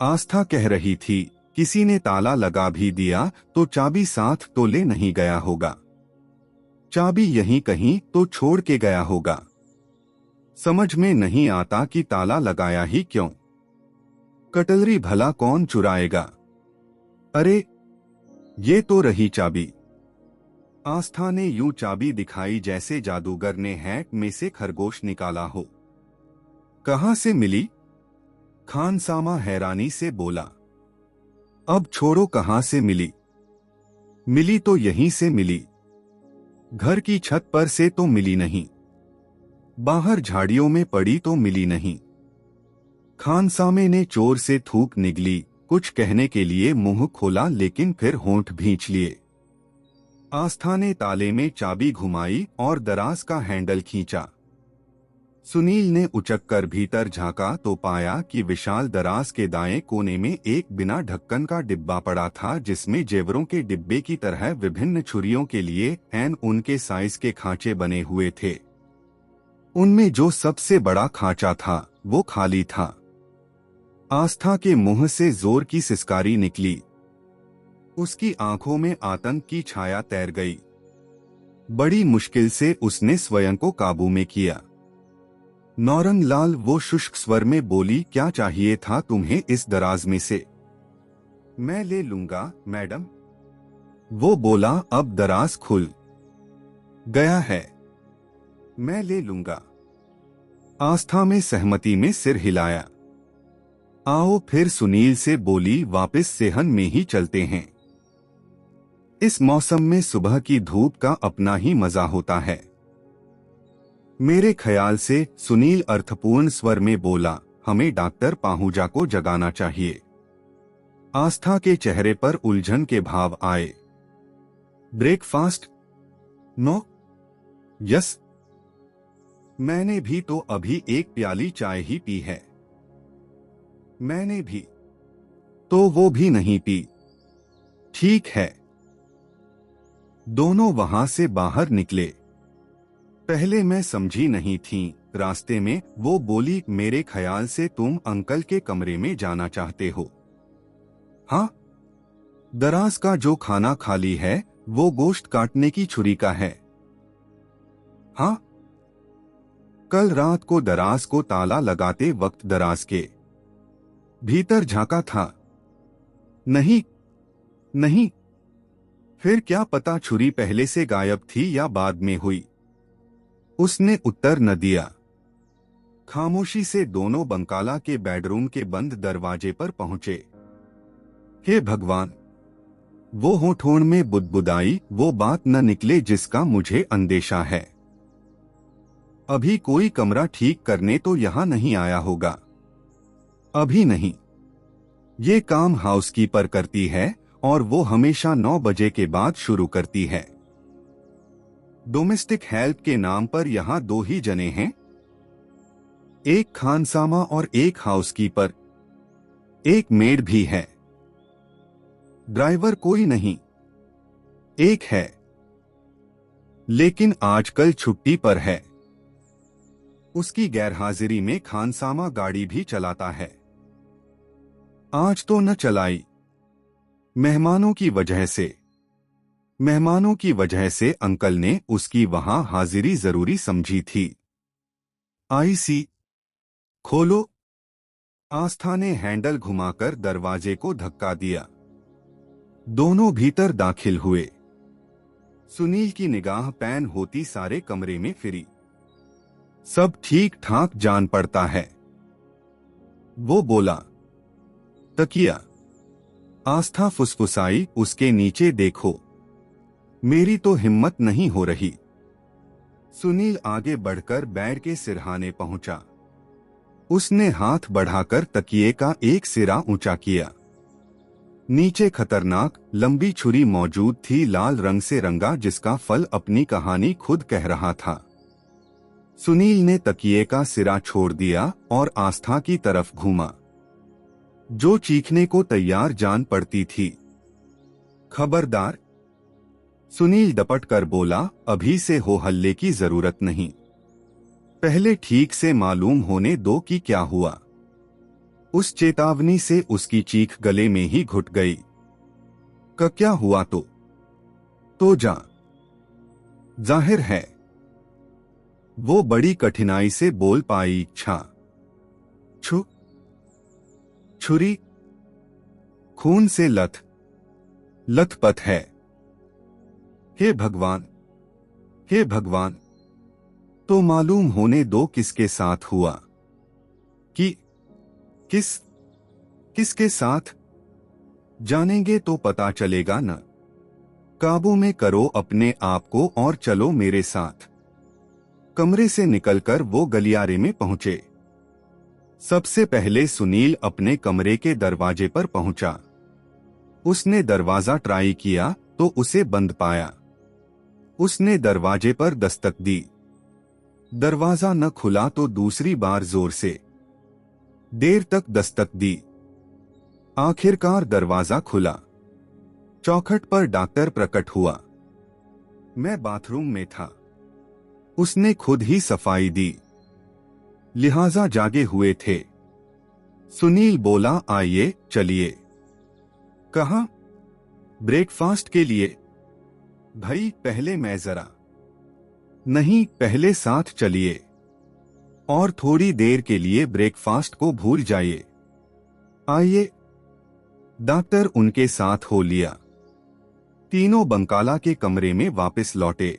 आस्था कह रही थी, किसी ने ताला लगा भी दिया तो चाबी साथ तो ले नहीं गया होगा। चाबी यहीं कहीं तो छोड़ के गया होगा। समझ में नहीं आता कि ताला लगाया ही क्यों? कटलरी भला कौन चुराएगा? अरे, ये तो रही चाबी। आस्था ने यूं चाबी दिखाई जैसे जादूगर ने हैक में से खरगोश निकाला हो। कहां से मिली? खानसामा हैरानी से बोला। अब छोड़ो कहां से मिली। मिली तो यहीं से मिली। घर की छत पर से तो मिली नहीं। बाहर झाड़ियों में पड़ी तो मिली नहीं। खानसामे ने चोर से थूक निगली। कुछ कहने के लिए मुंह खोला लेकिन फिर होंठ भींच लिए। आस्था ने ताले में चाबी घुमाई और दराज का हैंडल खींचा। सुनील ने उचक कर भीतर झांका तो पाया कि विशाल दराज के दाएं कोने में एक बिना ढक्कन का डिब्बा पड़ा था, जिसमें जेवरों के डिब्बे की तरह विभिन्न छुरियों के लिए एन उनके साइज के खांचे बने हुए थे। उनमें जो सबसे बड़ा खांचा था वो खाली था। आस्था के मुंह से जोर की सिसकारी निकली। उसकी आंखों में आतंक की छाया तैर गई। बड़ी मुश्किल से उसने स्वयं को काबू में किया। नौरंग लाल, वो शुष्क स्वर में बोली, क्या चाहिए था तुम्हें इस दराज में से? मैं ले लूंगा मैडम। वो बोला, अब दराज खुल गया है, मैं ले लूंगा। आस्था में सहमति में सिर हिलाया। आओ फिर सुनील से बोली, वापस सेहन में ही चलते हैं। इस मौसम में सुबह की धूप का अपना ही मजा होता है। मेरे ख्याल से, सुनील अर्थपूर्ण स्वर में बोला, हमें डॉक्टर पाहूजा को जगाना चाहिए। आस्था के चेहरे पर उलझन के भाव आए। ब्रेकफास्ट? नो। यस। मैंने भी तो अभी एक प्याली चाय ही पी है। मैंने भी तो वो भी नहीं पी। ठीक है। दोनों वहां से बाहर निकले। पहले मैं समझी नहीं थी। रास्ते में वो बोली, मेरे ख्याल से तुम अंकल के कमरे में जाना चाहते हो। हाँ, दराज का जो खाना खाली है वो गोश्त काटने की छुरी का है। हाँ, कल रात को दराज को ताला लगाते वक्त दराज के भीतर झांका था। नहीं, नहीं। फिर क्या पता छुरी पहले से गायब थी या बाद में हुई। उसने उत्तर न दिया। खामोशी से दोनों बंकाला के बेडरूम के बंद दरवाजे पर पहुंचे। हे भगवान, वो होठों में बुदबुदाई, वो बात न निकले जिसका मुझे अंदेशा है। अभी कोई कमरा ठीक करने तो यहां नहीं आया होगा। अभी नहीं। ये काम हाउसकीपर करती है और वो हमेशा 9 बजे के बाद शुरू करती है। डोमेस्टिक हेल्प के नाम पर यहां 2 ही जने हैं, एक खानसामा और एक हाउसकीपर। एक मेड भी है। ड्राइवर कोई नहीं। एक है, लेकिन आजकल छुट्टी पर है। उसकी गैरहाजिरी में खानसामा गाड़ी भी चलाता है। आज तो न चलाई। मेहमानों की वजह से। मेहमानों की वजह से अंकल ने उसकी वहां हाजिरी जरूरी समझी थी। आईसी खोलो। आस्था ने हैंडल घुमाकर दरवाजे को धक्का दिया। दोनों भीतर दाखिल हुए। सुनील की निगाह पैन होती सारे कमरे में फिरी। सब ठीक ठाक जान पड़ता है। वो बोला, तकिया। आस्था फुसफुसाई, उसके नीचे देखो। मेरी तो हिम्मत नहीं हो रही। सुनील आगे बढ़कर बेड के सिरहाने पहुंचा। उसने हाथ बढ़ाकर तकिए का एक सिरा ऊंचा किया। नीचे खतरनाक लंबी छुरी मौजूद थी, लाल रंग से रंगा, जिसका फल अपनी कहानी खुद कह रहा था। सुनील ने तकिए का सिरा छोड़ दिया और आस्था की तरफ घूमा, जो चीखने को तैयार जान पड़ती थी। खबरदार। सुनील डपट कर बोला, अभी से हो हल्ले की जरूरत नहीं। पहले ठीक से मालूम होने दो कि क्या हुआ। उस चेतावनी से उसकी चीख गले में ही घुट गई। क्या हुआ तो जा। जाहिर है। वो बड़ी कठिनाई से बोल पाई, छु छुरी खून से लथपथ है। हे भगवान, हे भगवान। तो मालूम होने दो किसके साथ हुआ। कि किसके साथ। जानेंगे तो पता चलेगा न। काबू में करो अपने आप को और चलो मेरे साथ। कमरे से निकलकर वो गलियारे में पहुंचे। सबसे पहले सुनील अपने कमरे के दरवाजे पर पहुंचा। उसने दरवाजा ट्राई किया तो उसे बंद पाया। उसने दरवाजे पर दस्तक दी। दरवाजा न खुला तो दूसरी बार जोर से। देर तक दस्तक दी। आखिरकार दरवाजा खुला। चौखट पर डॉक्टर प्रकट हुआ। मैं बाथरूम में था। उसने खुद ही सफाई दी, लिहाजा जागे हुए थे। सुनील बोला, आइए चलिए। कहाँ? ब्रेकफास्ट के लिए। भाई पहले मैं जरा। नहीं, पहले साथ चलिए और थोड़ी देर के लिए ब्रेकफास्ट को भूल जाइए। आइए। डॉक्टर उनके साथ हो लिया। तीनों बंकाला के कमरे में वापस लौटे।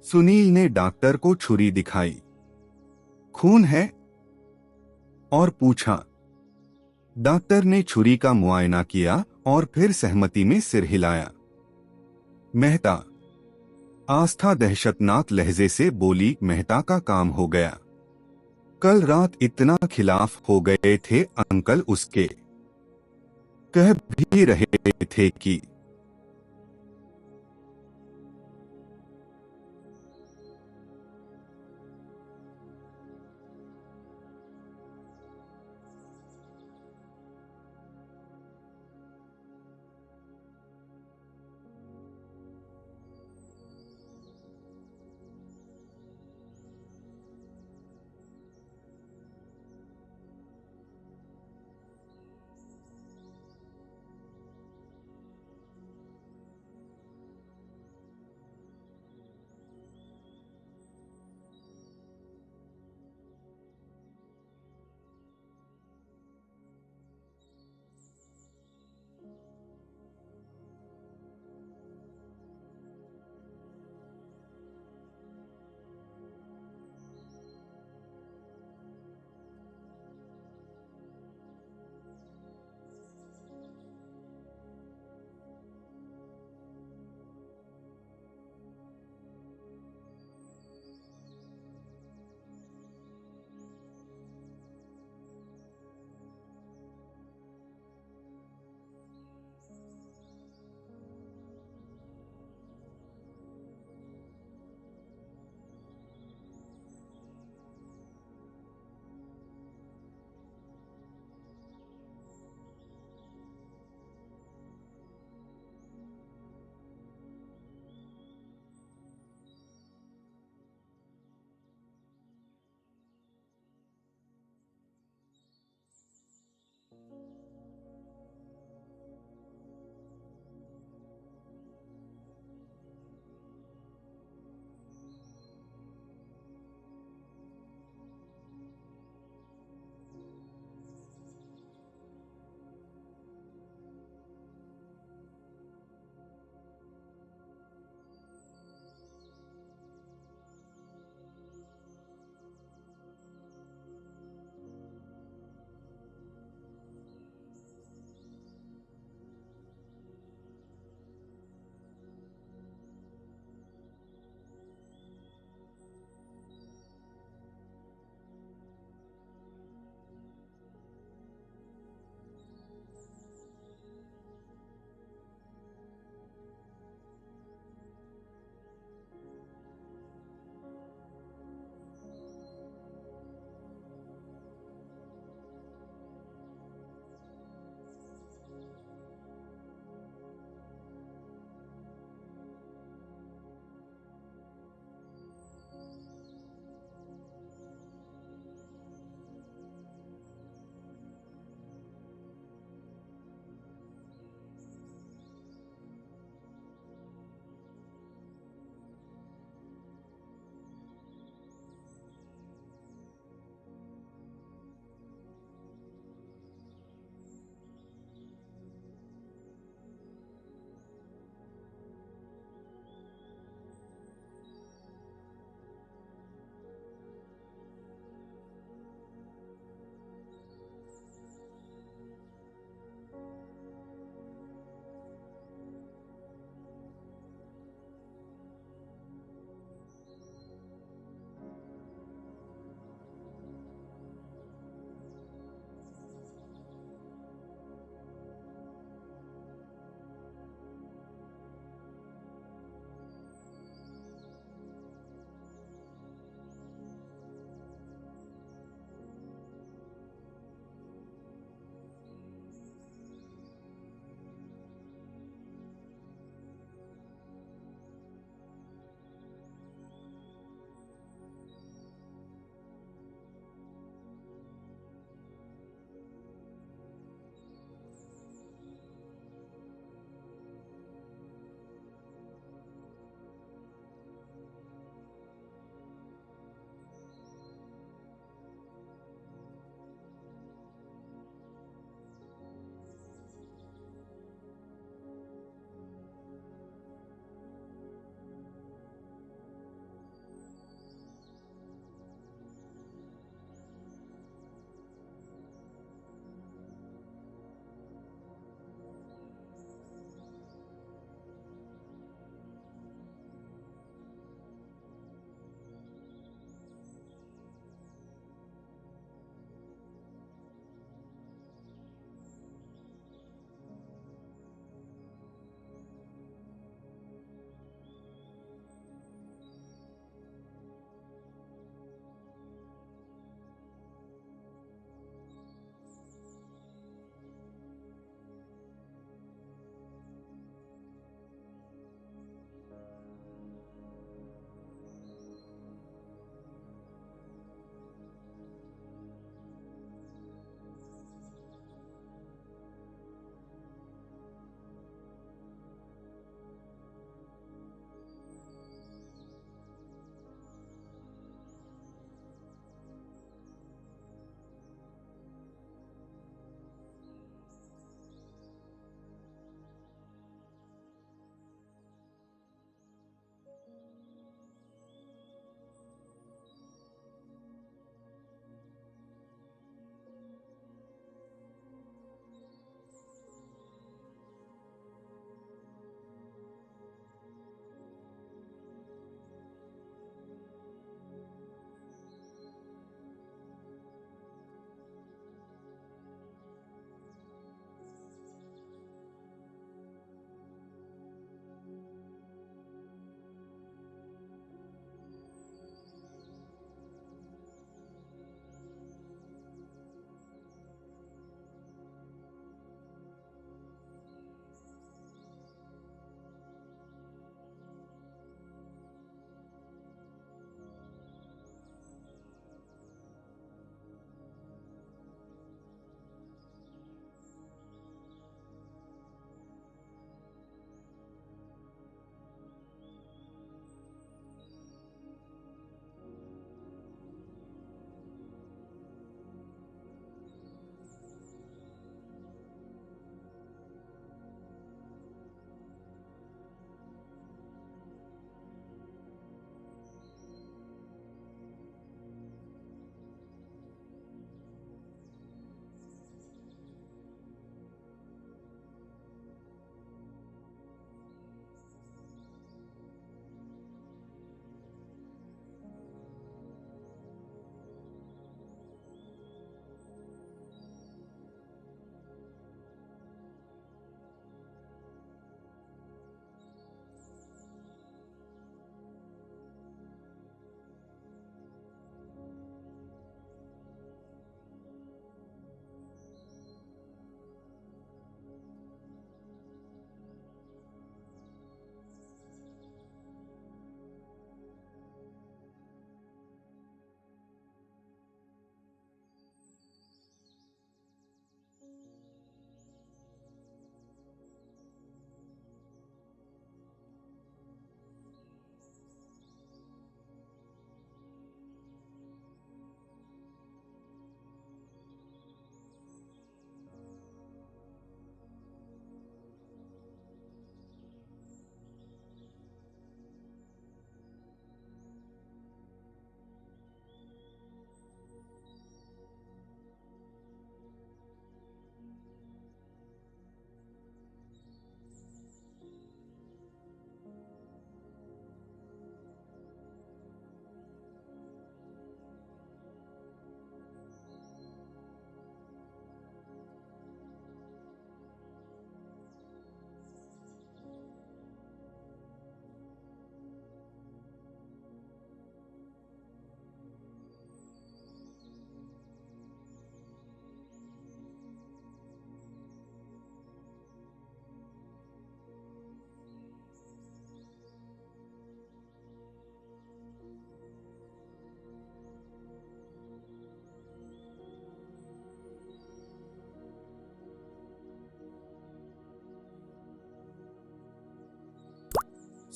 सुनील ने डॉक्टर को छुरी दिखाई। खून है? और पूछा। डॉक्टर ने छुरी का मुआयना किया और फिर सहमति में सिर हिलाया। मेहता। आस्था दहशतनाक लहजे से बोली, मेहता का काम हो गया। कल रात इतना खिलाफ हो गए थे अंकल उसके। कह भी रहे थे कि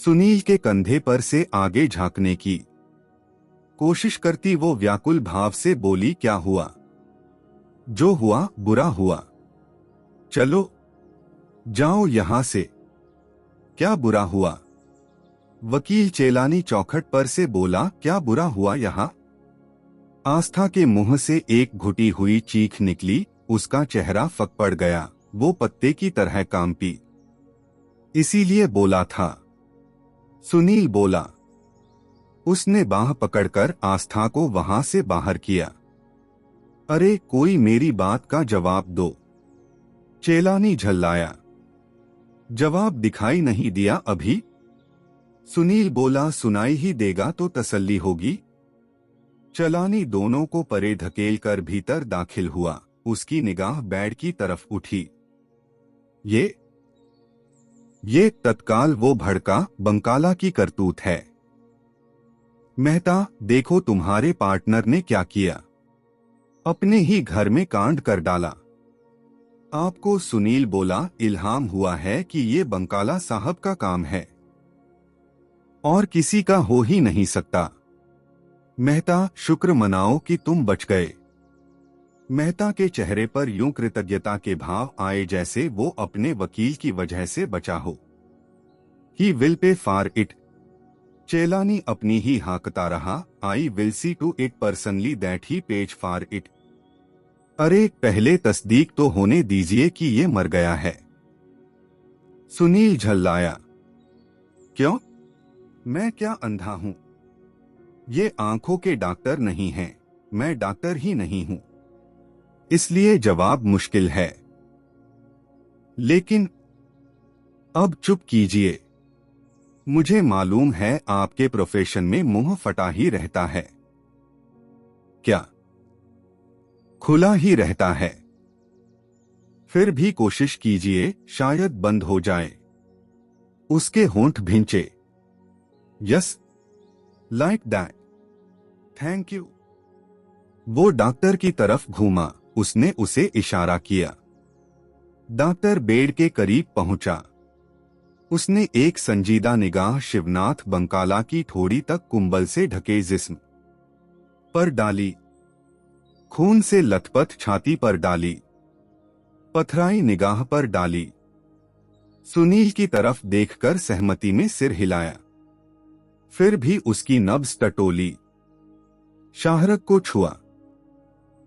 सुनील के कंधे पर से आगे झांकने की कोशिश करती वो व्याकुल भाव से बोली, क्या हुआ? जो हुआ बुरा हुआ। चलो जाओ यहां से। क्या बुरा हुआ? वकील चेलानी चौखट पर से बोला, क्या बुरा हुआ यहां? आस्था के मुंह से एक घुटी हुई चीख निकली। उसका चेहरा फक पड़ गया। वो पत्ते की तरह कांपी। इसीलिए बोला था। सुनील बोला। उसने बाह पकड़कर आस्था को वहां से बाहर किया। अरे कोई मेरी बात का जवाब दो। चेलानी झल्लाया। जवाब दिखाई नहीं दिया अभी? सुनील बोला, सुनाई ही देगा तो तसल्ली होगी। चेलानी दोनों को परे धकेल कर भीतर दाखिल हुआ। उसकी निगाह बेड की तरफ उठी। ये तत्काल वो भड़का बंकाला की करतूत है। मेहता, देखो तुम्हारे पार्टनर ने क्या किया। अपने ही घर में कांड कर डाला। आपको सुनील बोला, इल्हाम हुआ है कि ये बंकाला साहब का काम है और किसी का हो ही नहीं सकता। मेहता, शुक्र मनाओ कि तुम बच गए। मेहता के चेहरे पर यूं कृतज्ञता के भाव आए जैसे वो अपने वकील की वजह से बचा हो। He will pay for it. Chelani अपनी ही हाकता रहा, I will see to it personally that he pays for it. अरे पहले तस्दीक तो होने दीजिए कि ये मर गया है। सुनील झल्लाया। क्यों? मैं क्या अंधा हूं? ये आंखों के डॉक्टर नहीं हैं। मैं डॉक्टर ही नहीं हूं, इसलिए जवाब मुश्किल है। लेकिन अब चुप कीजिए। मुझे मालूम है आपके प्रोफेशन में मुंह फटा ही रहता है। क्या? खुला ही रहता है। फिर भी कोशिश कीजिए, शायद बंद हो जाए। उसके होंठ भिंचे। Yes, like that, thank you. वो डॉक्टर की तरफ घूमा। उसने उसे इशारा किया। डॉक्टर बेड के करीब पहुंचा। उसने एक संजीदा निगाह शिवनाथ बंकाला की ठोड़ी तक कुंबल से ढके जिस्म पर डाली, खून से लथपथ छाती पर डाली, पथराई निगाह पर डाली। सुनील की तरफ देखकर सहमति में सिर हिलाया। फिर भी उसकी नब्ज टटोली। शाहरग को छुआ।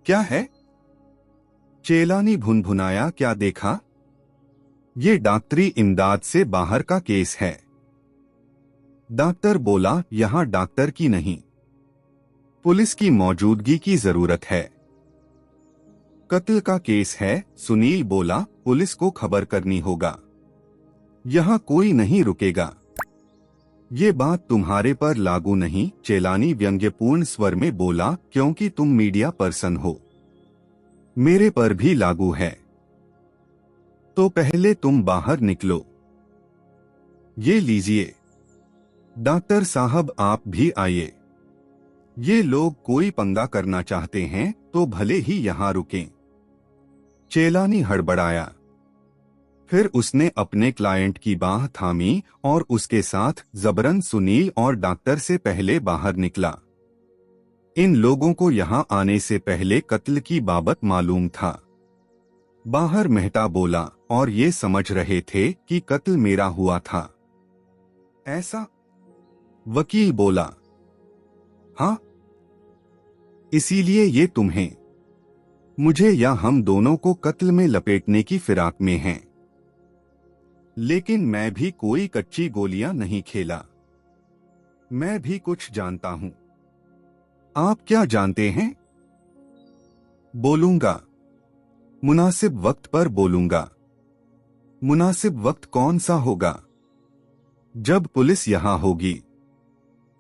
क्या है? चेलानी भुनभुनाया, क्या देखा? ये डॉक्टरी इमदाद से बाहर का केस है। डॉक्टर बोला, यहां डॉक्टर की नहीं, पुलिस की मौजूदगी की जरूरत है। कत्ल का केस है। सुनील बोला, पुलिस को खबर करनी होगा। यहां कोई नहीं रुकेगा। ये बात तुम्हारे पर लागू नहीं, चेलानी व्यंग्यपूर्ण स्वर में बोला, क्योंकि तुम मीडिया पर्सन हो। मेरे पर भी लागू है। तो पहले तुम बाहर निकलो। ये लीजिए। डॉक्टर साहब, आप भी आइए। ये लोग कोई पंगा करना चाहते हैं तो भले ही यहां रुकें। चेलानी हड़बड़ाया। फिर उसने अपने क्लाइंट की बाह थामी और उसके साथ जबरन सुनील और डॉक्टर से पहले बाहर निकला। इन लोगों को यहां आने से पहले कत्ल की बाबत मालूम था। बाहर मेहता बोला, और ये समझ रहे थे कि कत्ल मेरा हुआ था। ऐसा? वकील बोला। हाँ, इसीलिए ये तुम्हें, मुझे या हम दोनों को कत्ल में लपेटने की फिराक में हैं। लेकिन मैं भी कोई कच्ची गोलियां नहीं खेला। मैं भी कुछ जानता हूं। आप क्या जानते हैं? बोलूंगा। मुनासिब वक्त पर बोलूंगा। मुनासिब वक्त कौन सा होगा? जब पुलिस यहां होगी।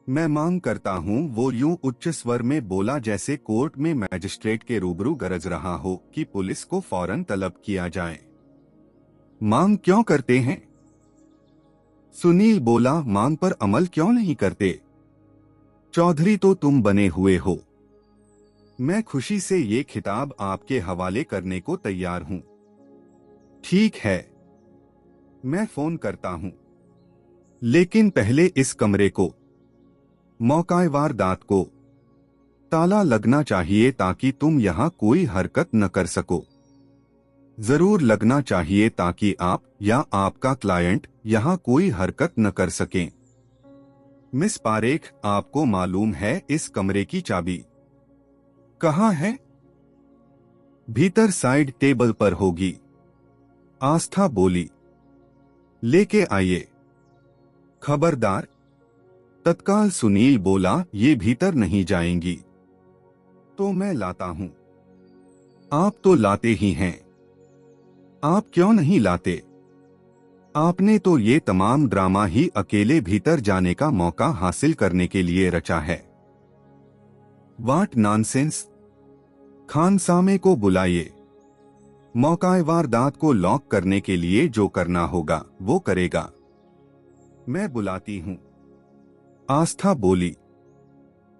मैं मांग करता हूं, वो यूं उच्च स्वर में बोला जैसे कोर्ट में मैजिस्ट्रेट के रूबरू गरज रहा हो, कि पुलिस को फौरन तलब किया जाए। मांग क्यों करते हैं? सुनील बोला, मांग पर अमल क्यों नहीं करते? चौधरी तो तुम बने हुए हो। मैं खुशी से ये खिताब आपके हवाले करने को तैयार हूं। ठीक है, मैं फोन करता हूं। लेकिन पहले इस कमरे को, मौका वारदात को, ताला लगना चाहिए ताकि तुम यहां कोई हरकत न कर सको। जरूर लगना चाहिए ताकि आप या आपका क्लाइंट यहां कोई हरकत न कर सकें। मिस पारेख, आपको मालूम है इस कमरे की चाबी कहाँ है? भीतर साइड टेबल पर होगी, आस्था बोली। लेके आइए। खबरदार। तत्काल सुनील बोला, ये भीतर नहीं जाएंगी। तो मैं लाता हूं। आप तो लाते ही हैं। आप क्यों नहीं लाते? आपने तो ये तमाम ड्रामा ही अकेले भीतर जाने का मौका हासिल करने के लिए रचा है। वाट नॉनसेंस। खानसामे को बुलाइए। मौका वारदात को लॉक करने के लिए जो करना होगा वो करेगा। मैं बुलाती हूं, आस्था बोली।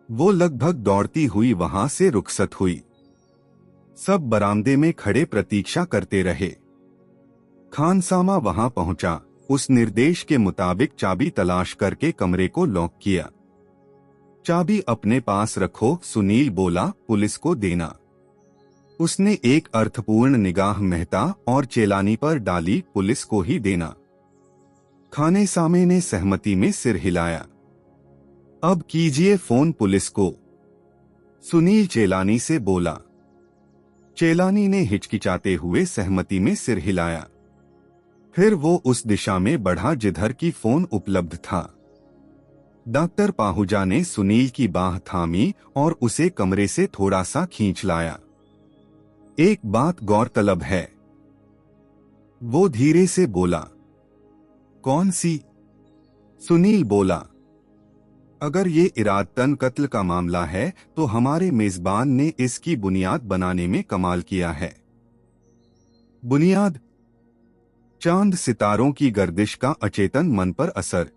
वो लगभग दौड़ती हुई वहां से रुखसत हुई। सब बरामदे में खड़े प्रतीक्षा करते रहे। खानसामा वहां पहुंचा, उस निर्देश के मुताबिक चाबी तलाश करके कमरे को लॉक किया। चाबी अपने पास रखो, सुनील बोला, पुलिस को देना। उसने एक अर्थपूर्ण निगाह मेहता और चेलानी पर डाली, पुलिस को ही देना। खानेसामे ने सहमति में सिर हिलाया। अब कीजिए फोन पुलिस को, सुनील चेलानी से बोला। चेलानी ने हिचकिचाते हुए सहमति में सिर हिलाया। फिर वो उस दिशा में बढ़ा जिधर की फोन उपलब्ध था। डॉक्टर पाहुजा ने सुनील की बाह थामी और उसे कमरे से थोड़ा सा खींच लाया। एक बात गौरतलब है, वो धीरे से बोला। कौन सी? सुनील बोला। अगर ये इरादतन कत्ल का मामला है तो हमारे मेजबान ने इसकी बुनियाद बनाने में कमाल किया है। बुनियाद? चांद सितारों की गर्दिश का अचेतन मन पर असर,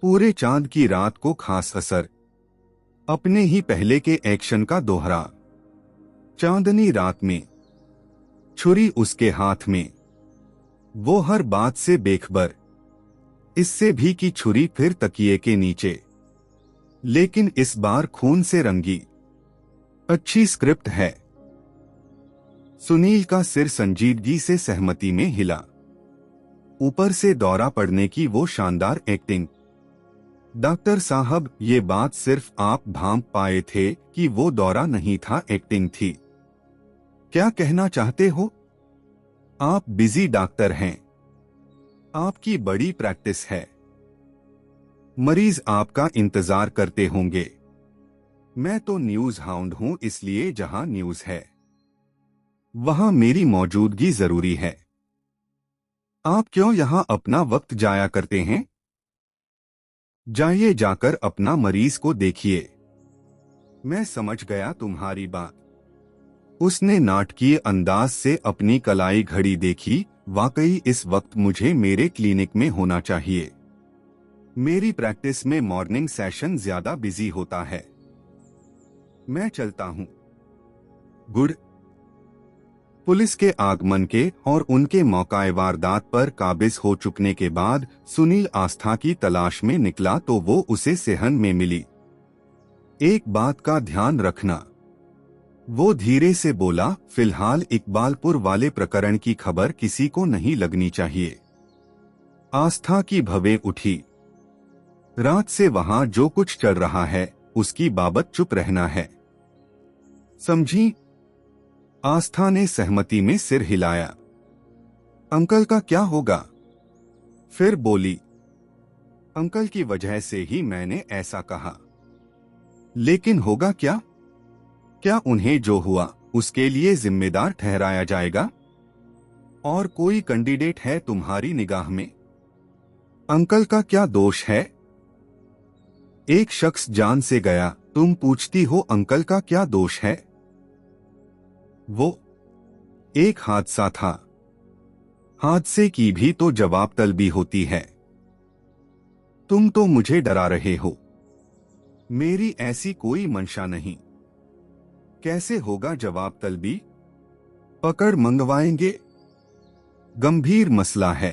पूरे चांद की रात को खास असर, अपने ही पहले के एक्शन का दोहरा। चांदनी रात में छुरी उसके हाथ में, वो हर बात से बेखबर, इससे भी की छुरी फिर तकिए के नीचे, लेकिन इस बार खून से रंगी। अच्छी स्क्रिप्ट है। सुनील का सिर संजीदगी से सहमति में हिला। ऊपर से दौरा पड़ने की वो शानदार एक्टिंग। डॉक्टर साहब, ये बात सिर्फ आप भांप पाए थे कि वो दौरा नहीं था, एक्टिंग थी। क्या कहना चाहते हो? आप बिजी डॉक्टर हैं, आपकी बड़ी प्रैक्टिस है। मरीज आपका इंतजार करते होंगे। मैं तो न्यूज हाउंड हूं, इसलिए जहां न्यूज है वहां मेरी मौजूदगी जरूरी है। आप क्यों यहां अपना वक्त जाया करते हैं? जाइए, जाकर अपना मरीज को देखिए। मैं समझ गया तुम्हारी बात। उसने नाटकीय अंदाज से अपनी कलाई घड़ी देखी। वाकई इस वक्त मुझे मेरे क्लिनिक में होना चाहिए। मेरी प्रैक्टिस में मॉर्निंग सेशन ज्यादा बिजी होता है। मैं चलता हूं। गुड। पुलिस के आगमन के और उनके मौकाए वारदात पर काबिज हो चुकने के बाद सुनील आस्था की तलाश में निकला तो वो उसे सेहन में मिली। एक बात का ध्यान रखना, वो धीरे से बोला, फिलहाल इकबालपुर वाले प्रकरण की खबर किसी को नहीं लगनी चाहिए। आस्था की भवें उठी। रात से वहां जो कुछ चल रहा है उसकी बाबत चुप रहना है, समझी? आस्था ने सहमति में सिर हिलाया। अंकल का क्या होगा? फिर बोली, अंकल की वजह से ही मैंने ऐसा कहा। लेकिन होगा क्या? क्या उन्हें जो हुआ उसके लिए जिम्मेदार ठहराया जाएगा? और कोई कैंडिडेट है तुम्हारी निगाह में? अंकल का क्या दोष है? एक शख्स जान से गया, तुम पूछती हो अंकल का क्या दोष है? वो एक हादसा था। हादसे की भी तो जवाब तलबी होती है। तुम तो मुझे डरा रहे हो। मेरी ऐसी कोई मंशा नहीं। कैसे होगा जवाब तलबी? पकड़ मंगवाएंगे। गंभीर मसला है।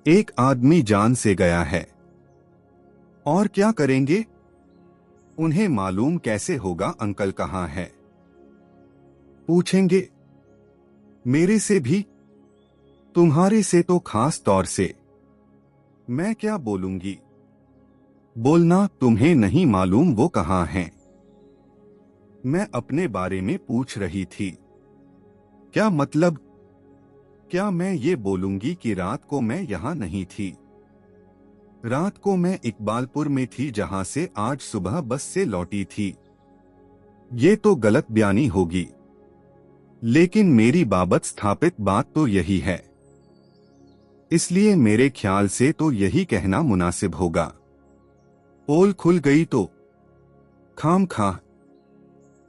एक आदमी जान से गया है। और क्या करेंगे? उन्हें मालूम कैसे होगा अंकल कहाँ है? पूछेंगे। मेरे से भी? तुम्हारे से तो खास तौर से। मैं क्या बोलूंगी? बोलना तुम्हें नहीं मालूम वो कहाँ हैं। मैं अपने बारे में पूछ रही थी। क्या मतलब? क्या मैं ये बोलूंगी कि रात को मैं यहां नहीं थी? रात को मैं इकबालपुर में थी जहां से आज सुबह बस से लौटी थी। ये तो गलत बयानी होगी, लेकिन मेरी बाबत स्थापित बात तो यही है, इसलिए मेरे ख्याल से तो यही कहना मुनासिब होगा। पोल खुल गई तो खाम खा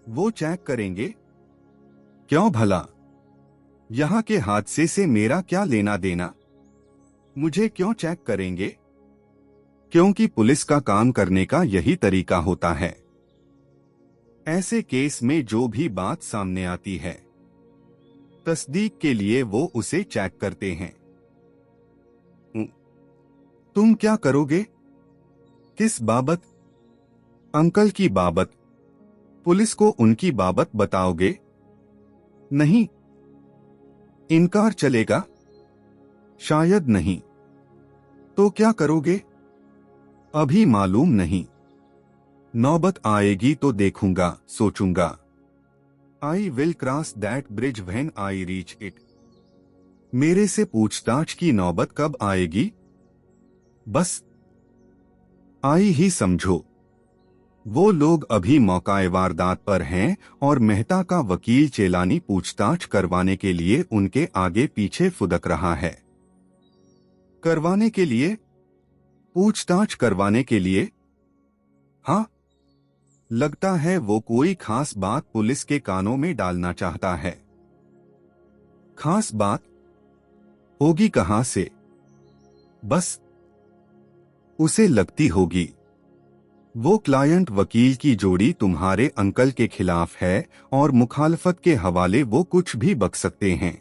वो चेक करेंगे। क्यों भला? यहाँ के हादसे से मेरा क्या लेना देना? मुझे क्यों चेक करेंगे? क्योंकि पुलिस का काम करने का यही तरीका होता है। ऐसे केस में जो भी बात सामने आती है, तस्दीक के लिए वो उसे चेक करते हैं। तुम क्या करोगे? किस बाबत? अंकल की बाबत। पुलिस को उनकी बाबत बताओगे? नहीं। इनकार चलेगा? शायद नहीं। तो क्या करोगे? अभी मालूम नहीं। नौबत आएगी तो देखूंगा, सोचूंगा। I will cross that bridge when I reach it. मेरे से पूछताछ की नौबत कब आएगी? बस आई ही समझो। वो लोग अभी मौकाए वारदात पर हैं और मेहता का वकील चेलानी पूछताछ करवाने के लिए उनके आगे पीछे फुदक रहा है। करवाने के लिए? पूछताछ करवाने के लिए? हाँ, लगता है वो कोई खास बात पुलिस के कानों में डालना चाहता है। खास बात होगी कहां से? बस उसे लगती होगी वो क्लायंट वकील की जोड़ी तुम्हारे अंकल के खिलाफ है और मुखालफत के हवाले वो कुछ भी बक सकते हैं।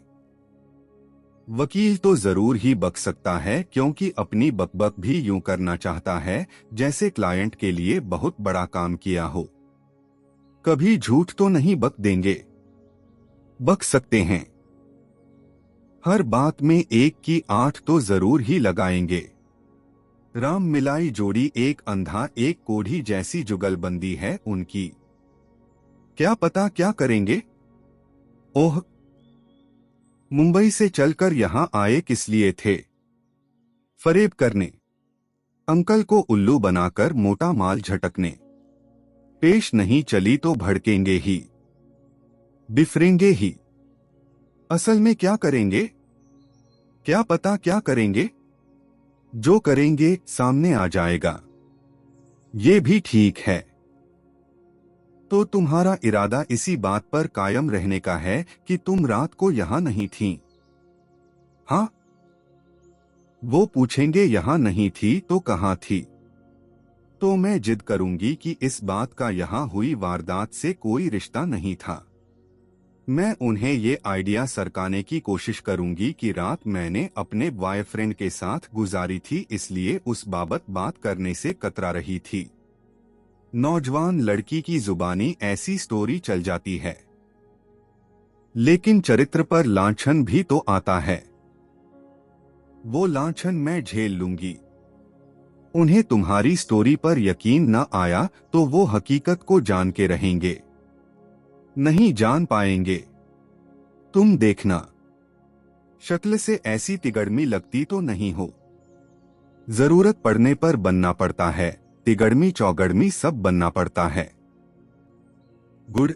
वकील तो जरूर ही बक सकता है, क्योंकि अपनी बकबक भी यूं करना चाहता है जैसे क्लायंट के लिए बहुत बड़ा काम किया हो। कभी झूठ तो नहीं बक देंगे? बक सकते हैं। हर बात में एक की 8 तो जरूर ही लगाएंगे। राम मिलाई जोड़ी एक अंधा एक कोढ़ी जैसी जुगलबंदी है उनकी। क्या पता क्या करेंगे? ओह, मुंबई से चलकर यहां आए किस लिए थे? फरेब करने। अंकल को उल्लू बनाकर मोटा माल झटकने। पेश नहीं चली तो भड़केंगे ही, बिफरेंगे ही। असल में क्या करेंगे? क्या पता क्या करेंगे? जो करेंगे सामने आ जाएगा। ये भी ठीक है। तो तुम्हारा इरादा इसी बात पर कायम रहने का है कि तुम रात को यहां नहीं थीं? हाँ। वो पूछेंगे यहां नहीं थी तो कहां थी? तो मैं जिद करूंगी कि इस बात का यहां हुई वारदात से कोई रिश्ता नहीं था। मैं उन्हें ये आइडिया सरकाने की कोशिश करूंगी कि रात मैंने अपने बॉयफ्रेंड के साथ गुजारी थी, इसलिए उस बाबत बात करने से कतरा रही थी। नौजवान लड़की की जुबानी ऐसी स्टोरी चल जाती है, लेकिन चरित्र पर लांछन भी तो आता है। वो लांछन मैं झेल लूंगी। उन्हें तुम्हारी स्टोरी पर यकीन न आया तो वो हकीकत को जान के रहेंगे। नहीं जान पाएंगे। तुम देखना। शक्ल से ऐसी तिगड़मी लगती तो नहीं हो। जरूरत पड़ने पर बनना पड़ता है, तिगड़मी चौगड़मी सब बनना पड़ता है। गुड।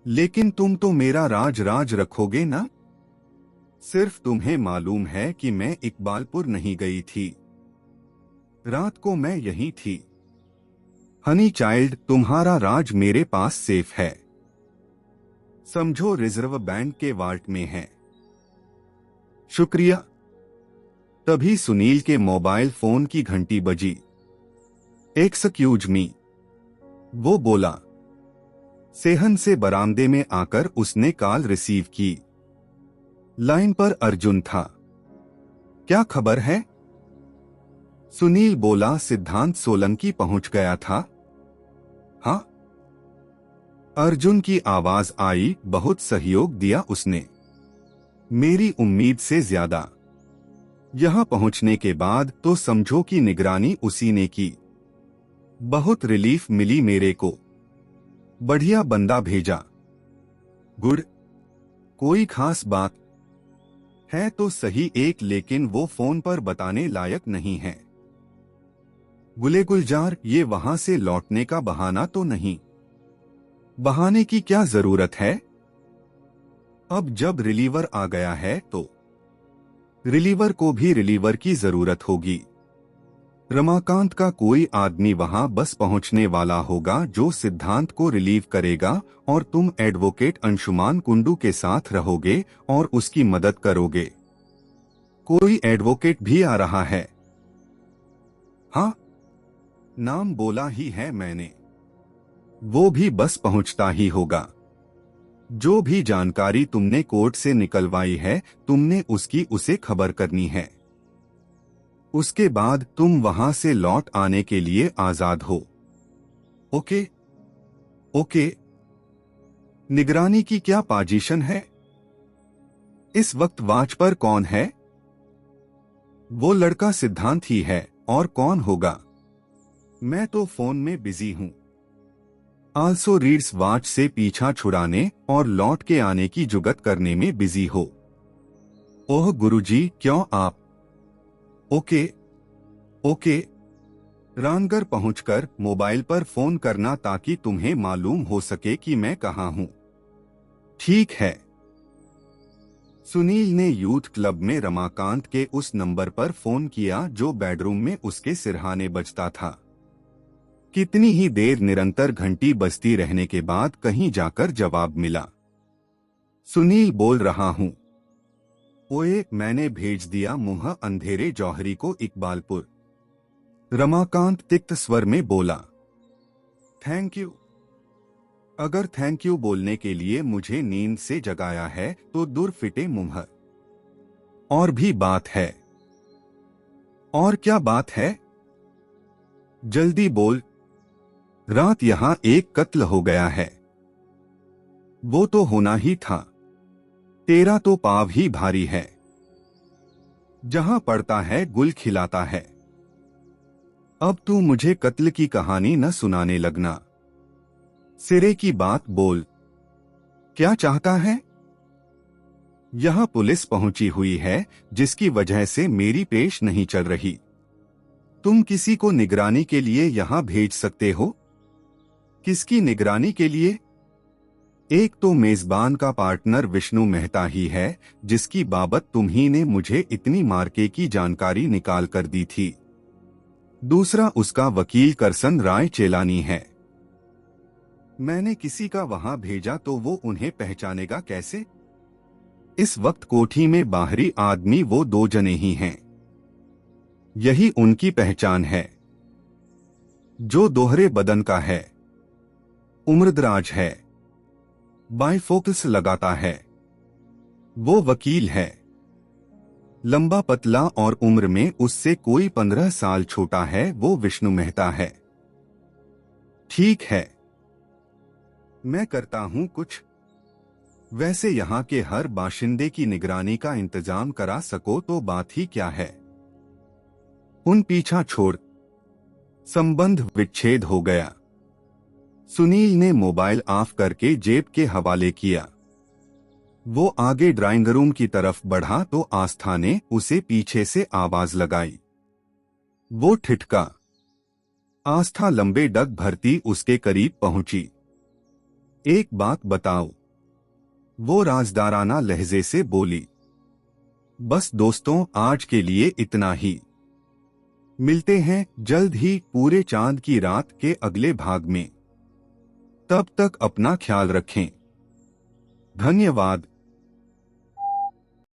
लेकिन तुम तो मेरा राज राज रखोगे ना? सिर्फ तुम्हें मालूम है कि मैं इकबालपुर नहीं गई थी। रात को मैं यहीं थी। हनी चाइल्ड, तुम्हारा राज मेरे पास सेफ है। समझो रिजर्व बैंक के वाल्ट में है। शुक्रिया। तभी सुनील के मोबाइल फोन की घंटी बजी। एक्सक्यूज मी, वो बोला। सेहन से बरामदे में आकर उसने कॉल रिसीव की। लाइन पर अर्जुन था। क्या खबर है? सुनील बोला, सिद्धांत सोलंकी पहुंच गया था। हाँ? अर्जुन की आवाज आई, बहुत सहयोग दिया उसने, मेरी उम्मीद से ज्यादा। यहां पहुंचने के बाद तो समझो कि निगरानी उसी ने की। बहुत रिलीफ मिली मेरे को। बढ़िया बंदा भेजा। गुड। कोई खास बात है तो सही एक, लेकिन वो फोन पर बताने लायक नहीं है। गुले गुलजार, ये वहां से लौटने का बहाना तो नहीं? बहाने की क्या जरूरत है? अब जब रिलीवर आ गया है तो रिलीवर को भी रिलीवर की जरूरत होगी। रमाकांत का कोई आदमी वहां बस पहुंचने वाला होगा जो सिद्धांत को रिलीव करेगा, और तुम एडवोकेट अंशुमान कुंडू के साथ रहोगे और उसकी मदद करोगे। कोई एडवोकेट भी आ रहा है? हाँ, नाम बोला ही है मैंने। वो भी बस पहुंचता ही होगा। जो भी जानकारी तुमने कोर्ट से निकलवाई है, तुमने उसकी उसे खबर करनी है। उसके बाद तुम वहां से लौट आने के लिए आजाद हो। ओके? ओके। निगरानी की क्या पोजीशन है? इस वक्त वाच पर कौन है? वो लड़का सिद्धांत ही है, और कौन होगा? मैं तो फोन में बिजी हूं। आल्सो रीड्स वाच से पीछा छुड़ाने और लौट के आने की जुगत करने में बिजी हो। ओह गुरुजी, क्यों आप? ओके। ओके। रानगर पहुंचकर मोबाइल पर फोन करना ताकि तुम्हें मालूम हो सके कि मैं कहां हूं। ठीक है। सुनील ने यूथ क्लब में रमाकांत के उस नंबर पर फोन किया जो बेडरूम में उसके सिरहाने बजता था। कितनी ही देर निरंतर घंटी बजती रहने के बाद कहीं जाकर जवाब मिला। सुनील बोल रहा हूं। ओए, मैंने भेज दिया मुंह अंधेरे जौहरी को इकबालपुर। रमाकांत तिक्त स्वर में बोला। Thank you. अगर थैंक यू बोलने के लिए मुझे नींद से जगाया है तो दूर फिटे मुंह। और भी बात है। और क्या बात है? जल्दी बोल। रात यहां एक कत्ल हो गया है। वो तो होना ही था। तेरा तो पाव ही भारी है। जहां पड़ता है गुल खिलाता है। अब तू मुझे कत्ल की कहानी न सुनाने लगना। सिरे की बात बोल। क्या चाहता है? यहां पुलिस पहुंची हुई है, जिसकी वजह से मेरी पेश नहीं चल रही। तुम किसी को निगरानी के लिए यहां भेज सकते हो। किसकी निगरानी के लिए? एक तो मेजबान का पार्टनर विष्णु मेहता ही है, जिसकी बाबत तुम्ही ने मुझे इतनी मार्के की जानकारी निकाल कर दी थी। दूसरा उसका वकील करसन राय चेलानी है। मैंने किसी का वहां भेजा तो वो उन्हें पहचानेगा कैसे? इस वक्त कोठी में बाहरी आदमी वो दो जने ही हैं। यही उनकी पहचान है। जो दोहरे बदन का है, उम्रदराज है, बाइफोकस लगाता है। वो वकील है। लंबा पतला और उम्र में उससे कोई 15 साल छोटा है। वो विष्णु मेहता है। ठीक है, मैं करता हूं कुछ। वैसे यहां के हर बाशिंदे की निगरानी का इंतजाम करा सको तो बात ही क्या है। उन पीछा छोड़। संबंध विच्छेद हो गया। सुनील ने मोबाइल ऑफ करके जेब के हवाले किया। वो आगे ड्राइंग रूम की तरफ बढ़ा तो आस्था ने उसे पीछे से आवाज लगाई। वो ठिठका। आस्था लंबे डग भरती उसके करीब पहुंची। एक बात बताओ, वो राजदाराना लहजे से बोली। बस दोस्तों, आज के लिए इतना ही। मिलते हैं जल्द ही पूरे चांद की रात के अगले भाग में। तब तक अपना ख्याल रखें। धन्यवाद।